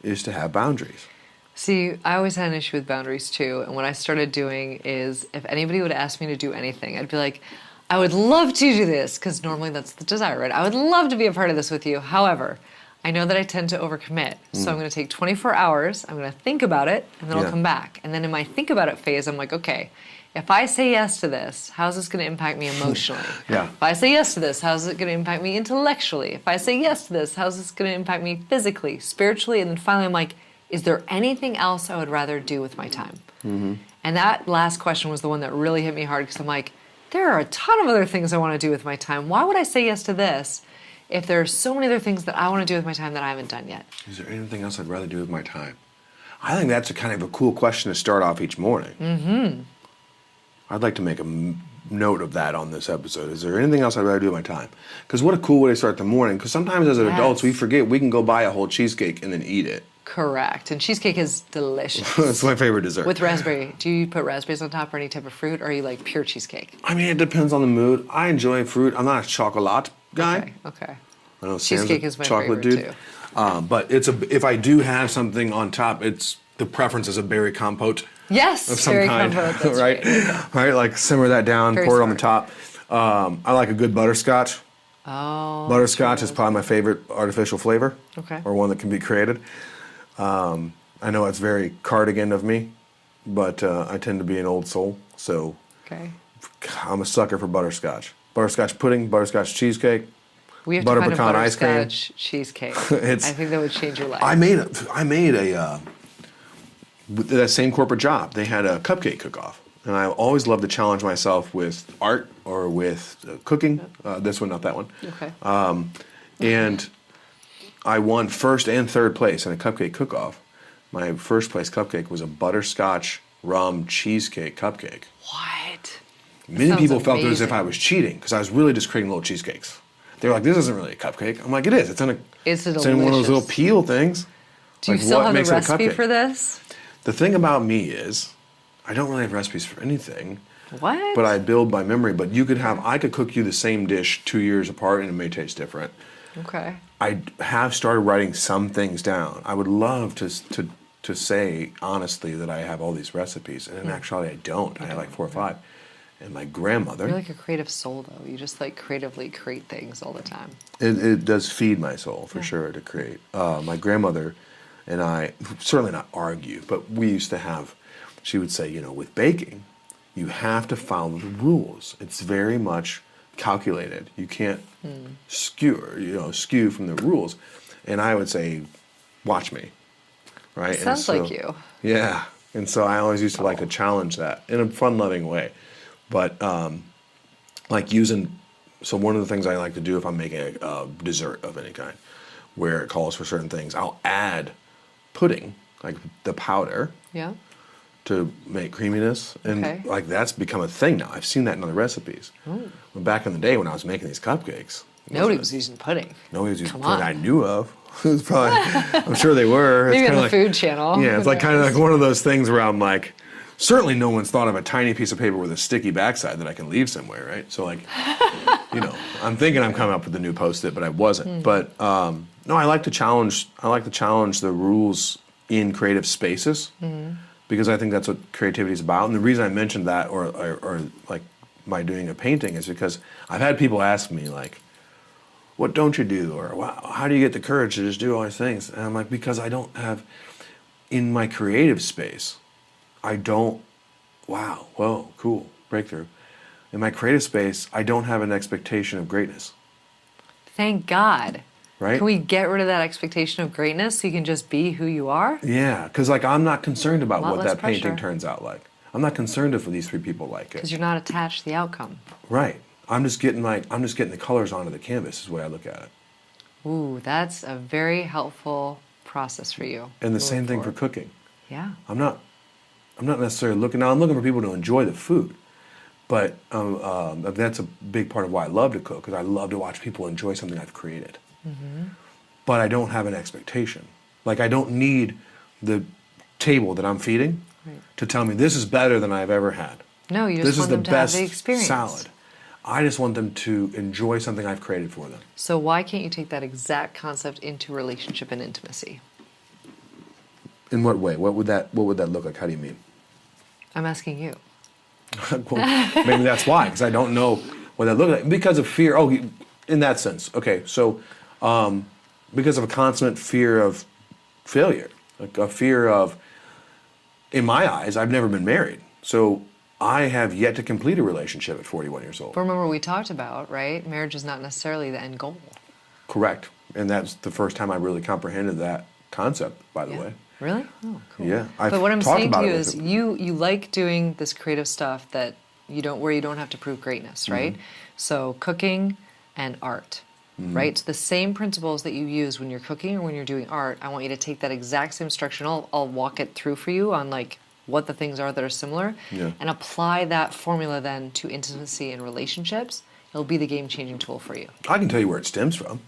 is to have boundaries. See, I always had an issue with boundaries too. And what I started doing is if anybody would ask me to do anything, I'd be like, I would love to do this, because normally that's the desire, right? I would love to be a part of this with you. However, I know that I tend to overcommit. So I'm going to take 24 hours, I'm going to think about it, and then I'll come back. And then in my think about it phase, I'm like, okay, if I say yes to this, how's this going to impact me emotionally? Yeah. If I say yes to this, how's it going to impact me intellectually? If I say yes to this, how's this going to impact me physically, spiritually? And then finally, I'm like, is there anything else I would rather do with my time? Mm-hmm. And that last question was the one that really hit me hard because I'm like, there are a ton of other things I want to do with my time. Why would I say yes to this if there are so many other things that I want to do with my time that I haven't done yet? Is there anything else I'd rather do with my time? I think that's a kind of a cool question to start off each morning. Mm-hmm. I'd like to make a note of that on this episode. Is there anything else I'd rather do with my time? Because what a cool way to start the morning. Because sometimes as adults, we forget we can go buy a whole cheesecake and then eat it. Correct. And cheesecake is delicious. It's my favorite dessert. With raspberry. Do you put raspberries on top or any type of fruit? Or are you like pure cheesecake? I mean, it depends on the mood. I enjoy fruit. I'm not a chocolate guy. Okay. I know Cheesecake Sam's a is my chocolate favorite dude. too. But if I do have something on top, it's the preference is a berry compote Yes, of some berry kind, compote, that's right? right. Right, like simmer that down, Very pour it on the smart. top. I like a good butterscotch. Oh. Butterscotch is probably my favorite artificial flavor, Okay. or one that can be created. I know it's very cardigan of me, but I tend to be an old soul, so Okay. I'm a sucker for butterscotch. Butterscotch pudding, butterscotch cheesecake. We have Butter to find pecan a ice cream. butterscotch cheesecake. It's- I think that would change your life. I made a with that same corporate job. They had a cupcake cook-off, and I always love to challenge myself with art or with cooking. This one, not that one. Okay. And I won first and third place in a cupcake cook-off. My first place cupcake was a butterscotch rum cheesecake cupcake. What? Many sounds people felt as if amazing. I was cheating because I was really just creating little cheesecakes. They were like, "This isn't really a cupcake." I'm like, "It is. It's in a. It's in one of those little delicious. peel things." Do you Like, still what have the makes it a recipe cupcake? for this? The thing about me is, I don't really have recipes for anything, What? but I build by memory. But I could cook you the same dish 2 years apart, and it may taste different. Okay. I have started writing some things down. I would love to say honestly that I have all these recipes, and in actuality, I don't. I have like 4 or 5. And my grandmother, You're like a creative soul, though. You just like creatively create things all the time. it does feed my soul for sure to create. My grandmother and I certainly not argue, but we used to have. She would say, with baking, you have to follow the rules. It's very much calculated. You can't skew from the rules. And I would say, watch me, right? Sounds like you. Yeah, and so I always used to like to challenge that in a fun-loving way, but So one of the things I like to do if I'm making a dessert of any kind, where it calls for certain things, I'll add pudding, like the powder, Yeah. to make creaminess, and Okay. like that's become a thing now. I've seen that in other recipes. But back in the day when I was making these cupcakes, Nobody was using pudding. nobody was using Come pudding on. I knew of. It was probably, I'm sure they were. It's Maybe on kinda the Food Channel. Yeah, it's Who like kind of knows? like one of those things where I'm like, certainly no one's thought of a tiny piece of paper with a sticky backside that I can leave somewhere, right? So like, I'm thinking I'm coming up with a new Post-it, but I wasn't. But no, I like to challenge. I like to challenge the rules in creative spaces because I think that's what creativity is about. And the reason I mentioned that, or like by doing a painting, is because I've had people ask me like, what don't you do? Or wow, how do you get the courage to just do all these things? And I'm like, because I don't have, in my creative space, I don't, wow, whoa, cool, breakthrough. In my creative space, I don't have an expectation of greatness, Thank God. right? Can we get rid of that expectation of greatness so you can just be who you are? Yeah, because like I'm not concerned about Lot what less that painting pressure. turns out like. I'm not concerned if these 3 people like Because it. you're not attached to the outcome. Right. I'm just getting the colors onto the canvas is the way I look at it. Ooh, that's a very helpful process for you. And the moving same thing for forward. cooking. Yeah. I'm not necessarily looking. Now I'm looking for people to enjoy the food, but that's a big part of why I love to cook because I love to watch people enjoy something I've created. But I don't have an expectation. Like I don't need the table that I'm feeding to tell me this is better than I've ever had. No, you just This is want the them to have best the experience. salad. I just want them to enjoy something I've created for them. So why can't you take that exact concept into relationship and intimacy? In what way? What would that look like? How do you mean? I'm asking you. Well, maybe that's why, because I don't know what that looks like. Because of fear. Oh, in that sense. Okay, so because of a constant fear of failure, like a fear of, in my eyes, I've never been married. So I have yet to complete a relationship at 41 years old. But remember, we talked about, right? Marriage is not necessarily the end goal. Correct. And that's the first time I really comprehended that concept, by the way. Really? Oh, cool. Yeah. But what I'm saying to you is you like doing this creative stuff that where you don't have to prove greatness, right? So cooking and art, right? So the same principles that you use when you're cooking or when you're doing art, I want you to take that exact same structure, and I'll walk it through for you on like what the things are that are similar, and apply that formula then to intimacy and relationships. It'll be the game-changing tool for you. I can tell you where it stems from.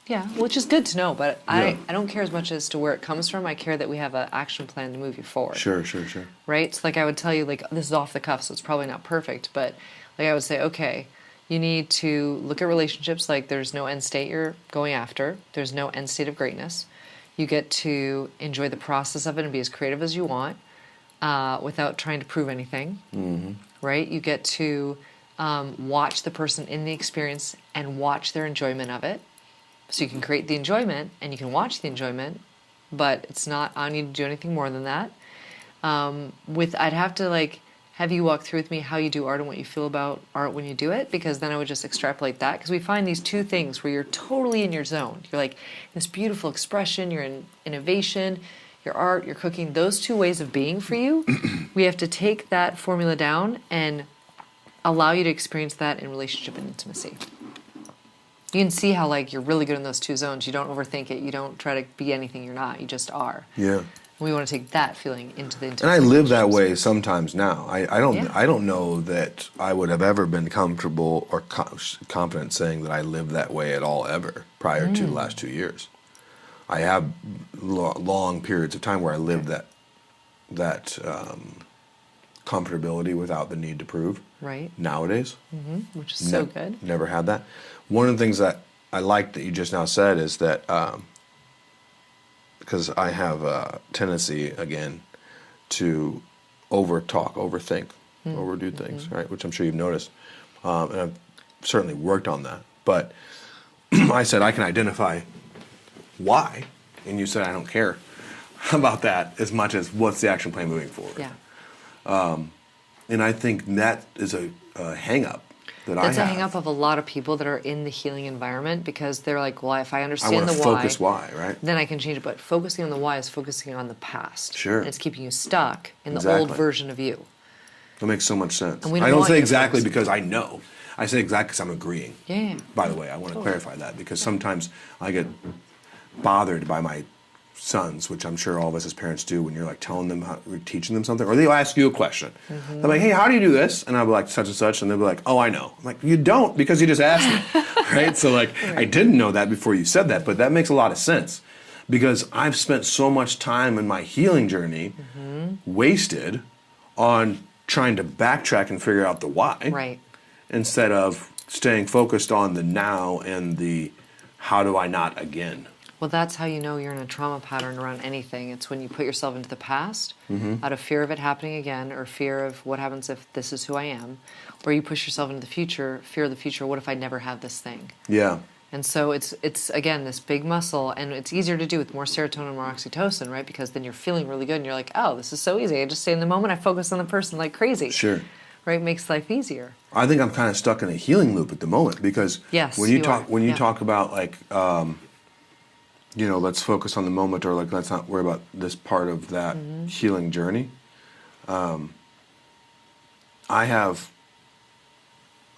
Yeah, which is good to know, but I don't care as much as to where it comes from. I care that we have an action plan to move you forward. Sure. Right? So like I would tell you, like, this is off the cuff, so it's probably not perfect, but like I would say, okay, you need to look at relationships like there's no end state you're going after. There's no end state of greatness. You get to enjoy the process of it and be as creative as you want without trying to prove anything. Right? You get to watch the person in the experience and watch their enjoyment of it. So you can create the enjoyment and you can watch the enjoyment, but it's not on you to do anything more than that. I'd have to like have you walk through with me how you do art and what you feel about art when you do it, because then I would just extrapolate that, because we find these two things where you're totally in your zone. You're like this beautiful expression, you're in innovation, your art, your cooking, those two ways of being for you. We have to take that formula down and allow you to experience that in relationship and intimacy. You can see how like you're really good in those two zones. You don't overthink it. You don't try to be anything you're not. You just are. Yeah. We want to take that feeling into the intimacy. And I live that way sometimes now. I Yeah. don't know that I would have ever been comfortable or confident saying that I lived that way at all ever prior to the last 2 years. I have long periods of time where I lived that comfortability without the need to prove. Right. Nowadays. Which is so good. Never had that. One of the things that I like that you just now said is that because I have a tendency, again, to overthink, overdo things, right? Which I'm sure you've noticed. And I've certainly worked on that. But I said I can identify why, and you said I don't care about that as much as what's the action plan moving forward. Yeah. And I think that is a hang-up that That's I a have. hang up of a lot of people that are in the healing environment, because they're like, well, if I I understand want the to why, focus why, right? then I can change it. But focusing on the why is focusing on the past. Sure. And it's keeping you stuck in the Exactly. old version of you. That makes so much sense. And we I don't don't want say you to exactly focus. because I know. I say exactly because I'm agreeing. Yeah. By the way, I want to clarify that, because sometimes I get bothered by my sons, which I'm sure all of us as parents do, when you're like telling them how, or teaching them something, or they'll ask you a question. They're like, hey, how do you do this? And I'll be like, such and such, and they'll be like, oh, I know. I'm like, you don't, because you just asked me, right? So like, I didn't know that before you said that, but that makes a lot of sense, because I've spent so much time in my healing journey wasted on trying to backtrack and figure out the why, Right. instead of staying focused on the now and the how do I not again. Well, that's how you know you're in a trauma pattern around anything. It's when you put yourself into the past out of fear of it happening again, or fear of what happens if this is who I am, or you push yourself into the future, fear of the future, what if I never have this thing? Yeah. And so it's again, this big muscle, and it's easier to do with more serotonin, more oxytocin, right? Because then you're feeling really good, and you're like, oh, this is so easy. I just stay in the moment, I focus on the person like crazy. Sure. Right? Makes life easier. I think I'm kind of stuck in a healing loop at the moment, because Yes, when you you talk are. when you Yeah. talk about like let's focus on the moment, or like let's not worry about this part of that healing journey. I have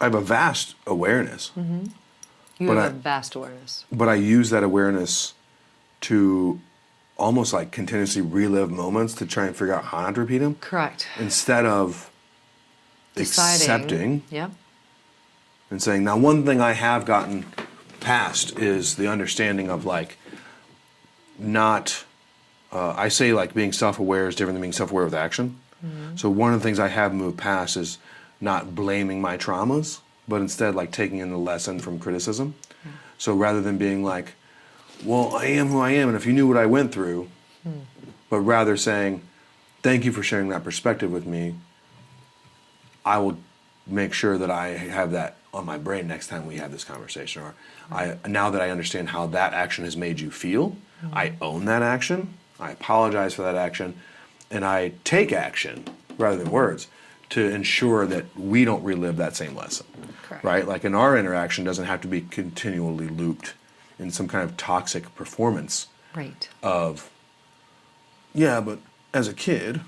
a vast awareness, You But have I- a vast awareness. but I use that awareness to almost like continuously relive moments to try and figure out how not to repeat them, Correct. instead of Deciding. accepting Yep. and saying, now one thing I have gotten past is the understanding of like not, I say like being self-aware is different than being self-aware with action. So one of the things I have moved past is not blaming my traumas, but instead like taking in the lesson from criticism. So rather than being like, well, I am who I am, and if you knew what I went through, but rather saying, thank you for sharing that perspective with me. I will make sure that I have that on my brain next time we have this conversation. Or now that I understand how that action has made you feel, I own that action, I apologize for that action, and I take action, rather than words, to ensure that we don't relive that same lesson. Correct. Right? Like in our interaction doesn't have to be continually looped in some kind of toxic performance Right. of, yeah, but as a kid,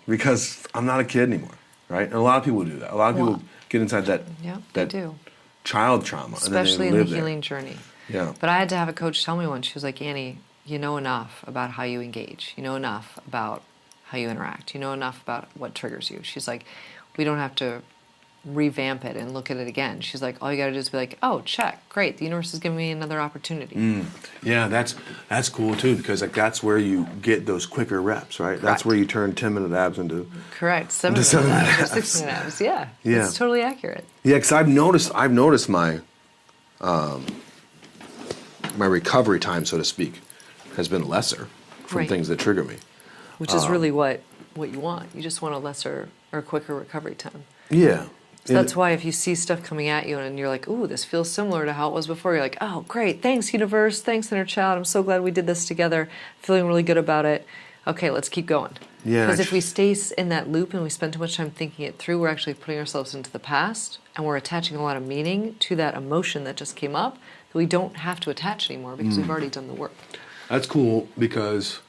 because I'm not a kid anymore, right? And a lot of people do that. A lot of people Well, get inside that Yeah, they that do. child trauma, Especially and then in they the live healing journey. there. Yeah. But I had to have a coach tell me once, she was like, Annie, you know enough about how you engage. You know enough about how you interact. You know enough about what triggers you. She's like, we don't have to revamp it and look at it again. She's like, all you got to do is be like, oh, check, great, the universe is giving me another opportunity. Yeah, that's cool too, because like that's where you get those quicker reps, right? That's Correct. were you turn 10-minute abs into. Correct. 7 minute 7 minute abs or 6 minute abs. Yeah. Yeah. It's totally accurate. Yeah, because I've noticed my my recovery time, so to speak, has been lesser from Right. things that trigger me. Which is really what you want. You just want a lesser or quicker recovery time. Yeah. So that's why if you see stuff coming at you and you're like, ooh, this feels similar to how it was before, you're like, oh, great, thanks, universe, thanks, inner child, I'm so glad we did this together, feeling really good about it. Okay, let's keep going. Yeah. Because if we stay in that loop and we spend too much time thinking it through, we're actually putting ourselves into the past and we're attaching a lot of meaning to that emotion that just came up that we don't have to attach anymore because we've already done the work. That's cool because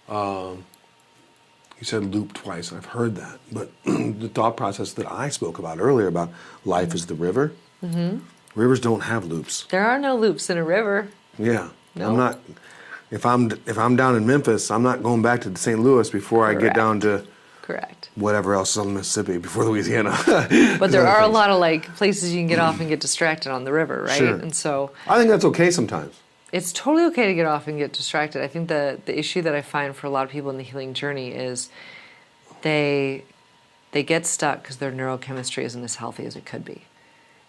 you said loop twice, and I've heard that. But the thought process that I spoke about earlier about life is the river, rivers don't have loops. There are no loops in a river. Yeah. No. I'm not. If I'm down in Memphis, I'm not going back to St. Louis before I get Correct. down to Correct. whatever else is on Mississippi before Louisiana. But there Other are a things. lot of like places you can get off and get distracted on the river, right? Sure. And so I think that's okay sometimes. it's totally okay to get off and get distracted. I think the issue that I find for a lot of people in the healing journey is they get stuck because their neurochemistry isn't as healthy as it could be.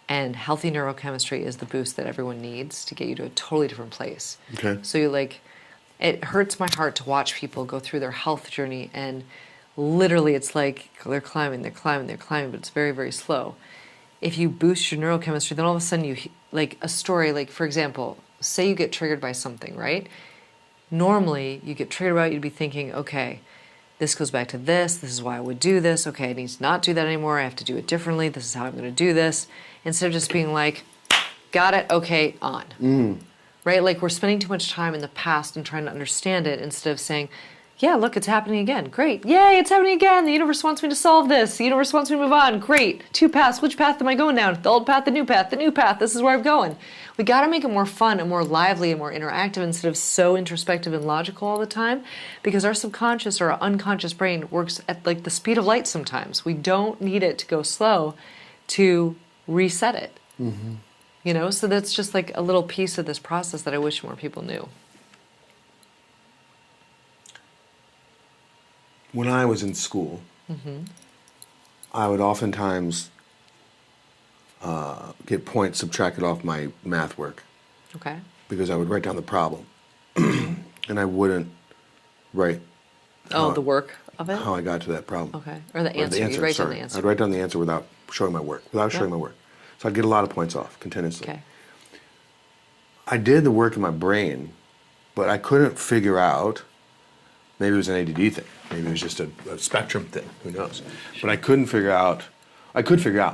And healthy neurochemistry is the boost that everyone needs to get you to a totally different place. Okay. So you like, it hurts my heart to watch people go through their health journey and literally it's like they're climbing, but it's very, very slow. If you boost your neurochemistry, then all of a sudden you, like a story, like for example, say you get triggered by something, right? Normally you get triggered by it, you'd be thinking, okay, this goes back to this is why I would do this, okay, I need to not do that anymore, I have to do it differently, this is how I'm going to do this, instead of just being like, got it, okay, on. Right? Like we're spending too much time in the past and trying to understand it instead of saying, yeah, look, it's happening again. Great. Yay, it's happening again. The universe wants me to solve this. The universe wants me to move on. Great. 2 paths. Which path am I going down? The old path, the new path, the new path. This is where I'm going. We got to make it more fun and more lively and more interactive instead of so introspective and logical all the time because our subconscious or our unconscious brain works at like the speed of light sometimes. We don't need it to go slow to reset it. You know, so that's just like a little piece of this process that I wish more people knew. When I was in school, I would oftentimes get points subtracted off my math work Okay. because I would write down the problem and I wouldn't write The work of it? how I got to that problem. Okay. Or the answer. You write down the answer. I'd write down the answer without showing my work, showing my work. So I'd get a lot of points off continuously. Okay. I did the work in my brain, but I couldn't figure out, maybe it was an ADD thing, maybe it was just a spectrum thing, who knows. But I could figure out,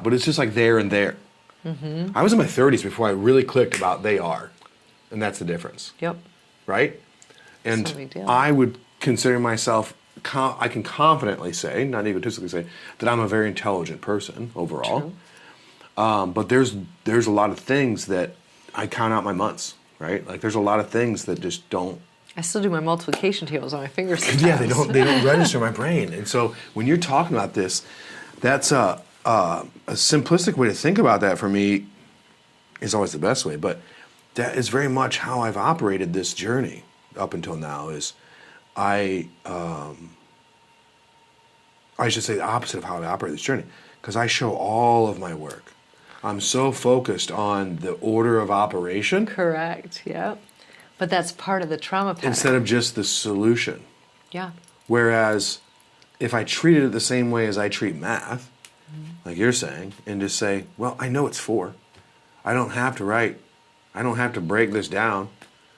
but it's just like there and there. I was in my 30s before I really clicked about they are, and that's the difference, Yep. right? And It's no big deal. I would consider myself, I can confidently say, not egotistically say, that I'm a very intelligent person overall. True. But there's a lot of things that I count out my months, right? Like there's a lot of things that just don't. I still do my multiplication tables on my fingers sometimes. Yeah, they don't register in my brain. And so when you're talking about this, that's a simplistic way to think about that for me is always the best way. But that is very much how I've operated this journey up until now. Is I should say the opposite of how I operate this journey, because I show all of my work. I'm so focused on the order of operation Correct. Yep. But that's part of the trauma pattern. instead of just the solution. Yeah. Whereas if I treated it the same way as I treat math, like you're saying, and just say, well, I know it's 4. I don't have to break this down.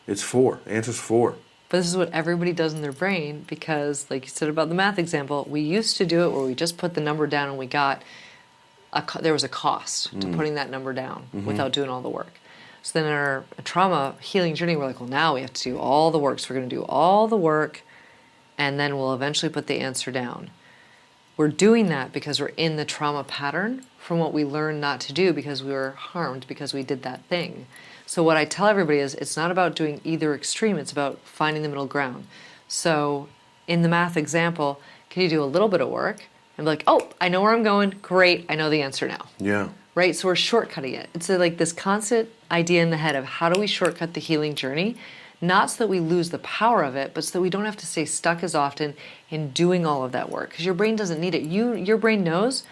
It's 4. The answer's 4. But this is what everybody does in their brain because, like you said about the math example, we used to do it where we just put the number down and we got, there was a cost to putting that number down without doing all the work. So then in our trauma healing journey, we're like, well, now we have to do all the work. So we're going to do all the work and then we'll eventually put the answer down. We're doing that because we're in the trauma pattern from what we learned not to do because we were harmed because we did that thing. So what I tell everybody is it's not about doing either extreme, it's about finding the middle ground. So in the math example, can you do a little bit of work and be like, oh, I know where I'm going, great, I know the answer now. Yeah. Right, so we're shortcutting it. It's like this constant idea in the head of how do we shortcut the healing journey, not so that we lose the power of it, but so that we don't have to stay stuck as often in doing all of that work, because your brain doesn't need it. Your brain knows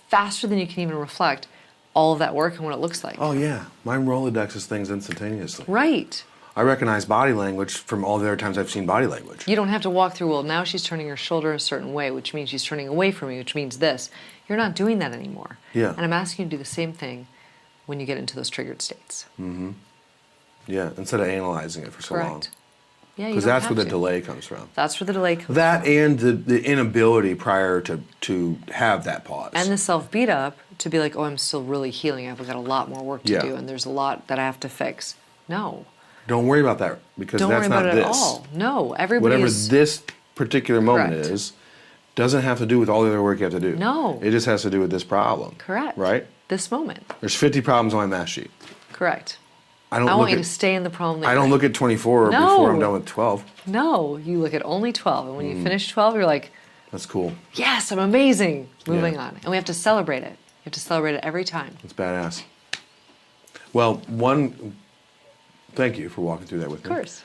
faster than you can even reflect all of that work and what it looks like. Oh yeah, mine Rolodexes things instantaneously. Right. I recognize body language from all the other times I've seen body language. You don't have to walk through, well, now she's turning her shoulder a certain way, which means she's turning away from you, which means this. You're not doing that anymore. Yeah. And I'm asking you to do the same thing when you get into those triggered states. Yeah, instead of analyzing it for so long. Correct. Yeah, you Because don't that's have where the to. delay comes from. That's where the delay comes That from. and the inability prior to have that pause. And the self-beat up to be like, oh, I'm still really healing. I've got a lot more work to Yeah. do, and there's a lot that I have to fix. No. Don't worry about that because Don't that's worry about not it this. at all. No. Everybody Whatever is... this particular moment Correct. is doesn't have to do with all the other work you have to do. No. It just has to do with this problem. Correct. Right? This moment. There's 50 problems on my math sheet. Correct. I don't I look want you at to stay in the problem that I you're don't in. look at 24 No. before I'm done with 12. No. You look at only 12. And when you finish 12, you're like, That's cool. yes, I'm amazing. Moving Yeah. on. And we have to celebrate it. You have to celebrate it every time. It's badass. Well, thank you for walking through that with me. Of course.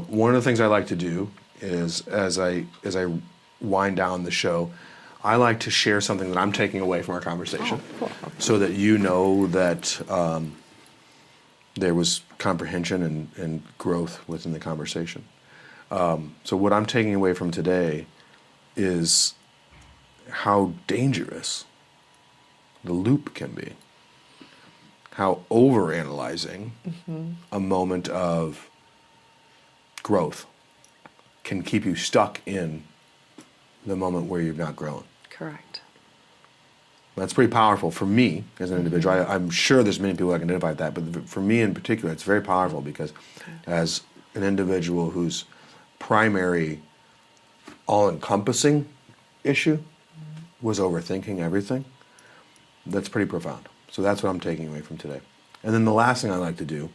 One of the things I like to do is as I wind down the show, I like to share something that I'm taking away from our conversation, Cool. so that you know that there was comprehension and growth within the conversation. So what I'm taking away from today is how dangerous the loop can be. How overanalyzing a moment of growth can keep you stuck in the moment where you've not grown. Correct. That's pretty powerful for me as an individual. I'm sure there's many people that can identify with that, but for me in particular, it's very powerful because as an individual whose primary all-encompassing issue was overthinking everything, that's pretty profound. So that's what I'm taking away from today. And then the last thing I like to do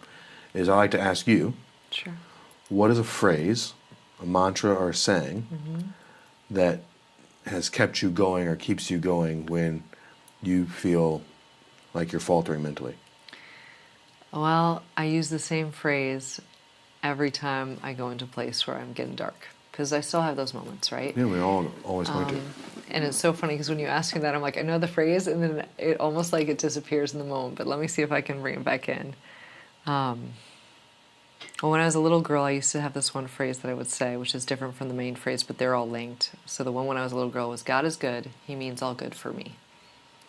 is I like to ask you, Sure. what is a phrase, a mantra, or a saying that has kept you going or keeps you going when you feel like you're faltering mentally? Well, I use the same phrase every time I go into a place where I'm getting dark, because I still have those moments, right? Yeah, we all always going to. And it's so funny because when you ask me that, I'm like, I know the phrase, and then it almost like it disappears in the moment. But let me see if I can bring it back in. Well, when I was a little girl, I used to have this one phrase that I would say, which is different from the main phrase, but they're all linked. So the one when I was a little girl was, God is good, he means all good for me.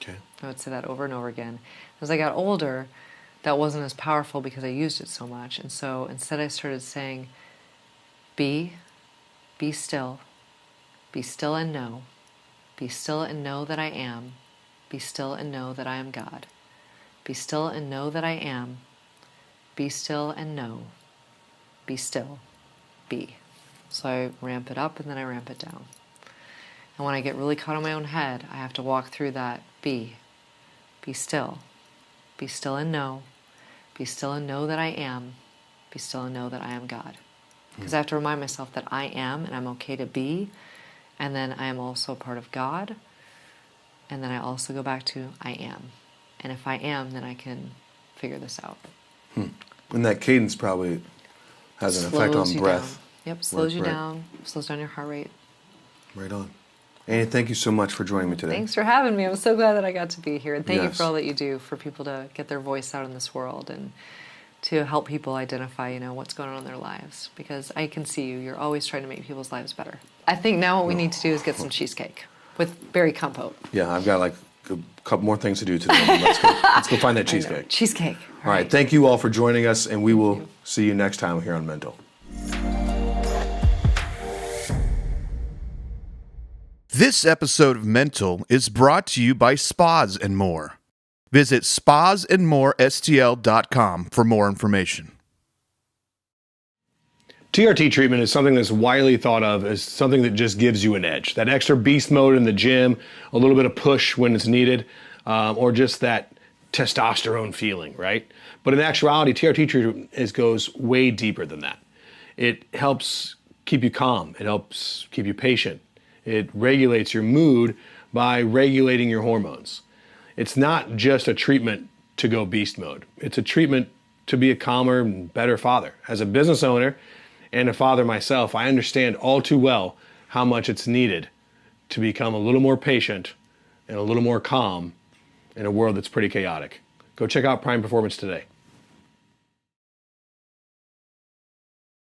Okay. I would say that over and over again. As I got older, that wasn't as powerful because I used it so much. And so instead I started saying, be still and know. Be still and know that I am. Be still and know that I am God. Be still and know that I am. Be still and know. Be still. Be. So I ramp it up and then I ramp it down. And when I get really caught in my own head, I have to walk through that be. Be still. Be still and know. Be still and know that I am. Be still and know that I am God. Because I have to remind myself that I am and I'm okay to be. And then I am also a part of God. And then I also go back to I am. And if I am, then I can figure this out. And that cadence probably has an effect Slows on you breath. down. Yep, slows you Right. down, slows down your heart rate. Right on. Annie, thank you so much for joining me today. Thanks for having me. I'm so glad that I got to be here. And thank you Yes. for all that you do for people to get their voice out in this world and to help people identify, what's going on in their lives. Because I can see you. You're always trying to make people's lives better. I think now what we need to do is get some cheesecake with berry compote. Yeah, I've got like a couple more things to do today. Let's go find that I know. cheesecake. Cheesecake. All right, thank you all for joining us, and we will see you next time here on Mental. This episode of Mental is brought to you by Spas and More. Visit spasandmorestl.com for more information. TRT treatment is something that's widely thought of as something that just gives you an edge. That extra beast mode in the gym, a little bit of push when it's needed, or just that testosterone feeling, right? But in actuality, TRT treatment goes way deeper than that. It helps keep you calm. It helps keep you patient. It regulates your mood by regulating your hormones. It's not just a treatment to go beast mode. It's a treatment to be a calmer and better father. As a business owner and a father myself, I understand all too well how much it's needed to become a little more patient and a little more calm in a world that's pretty chaotic. Go check out Prime Performance today.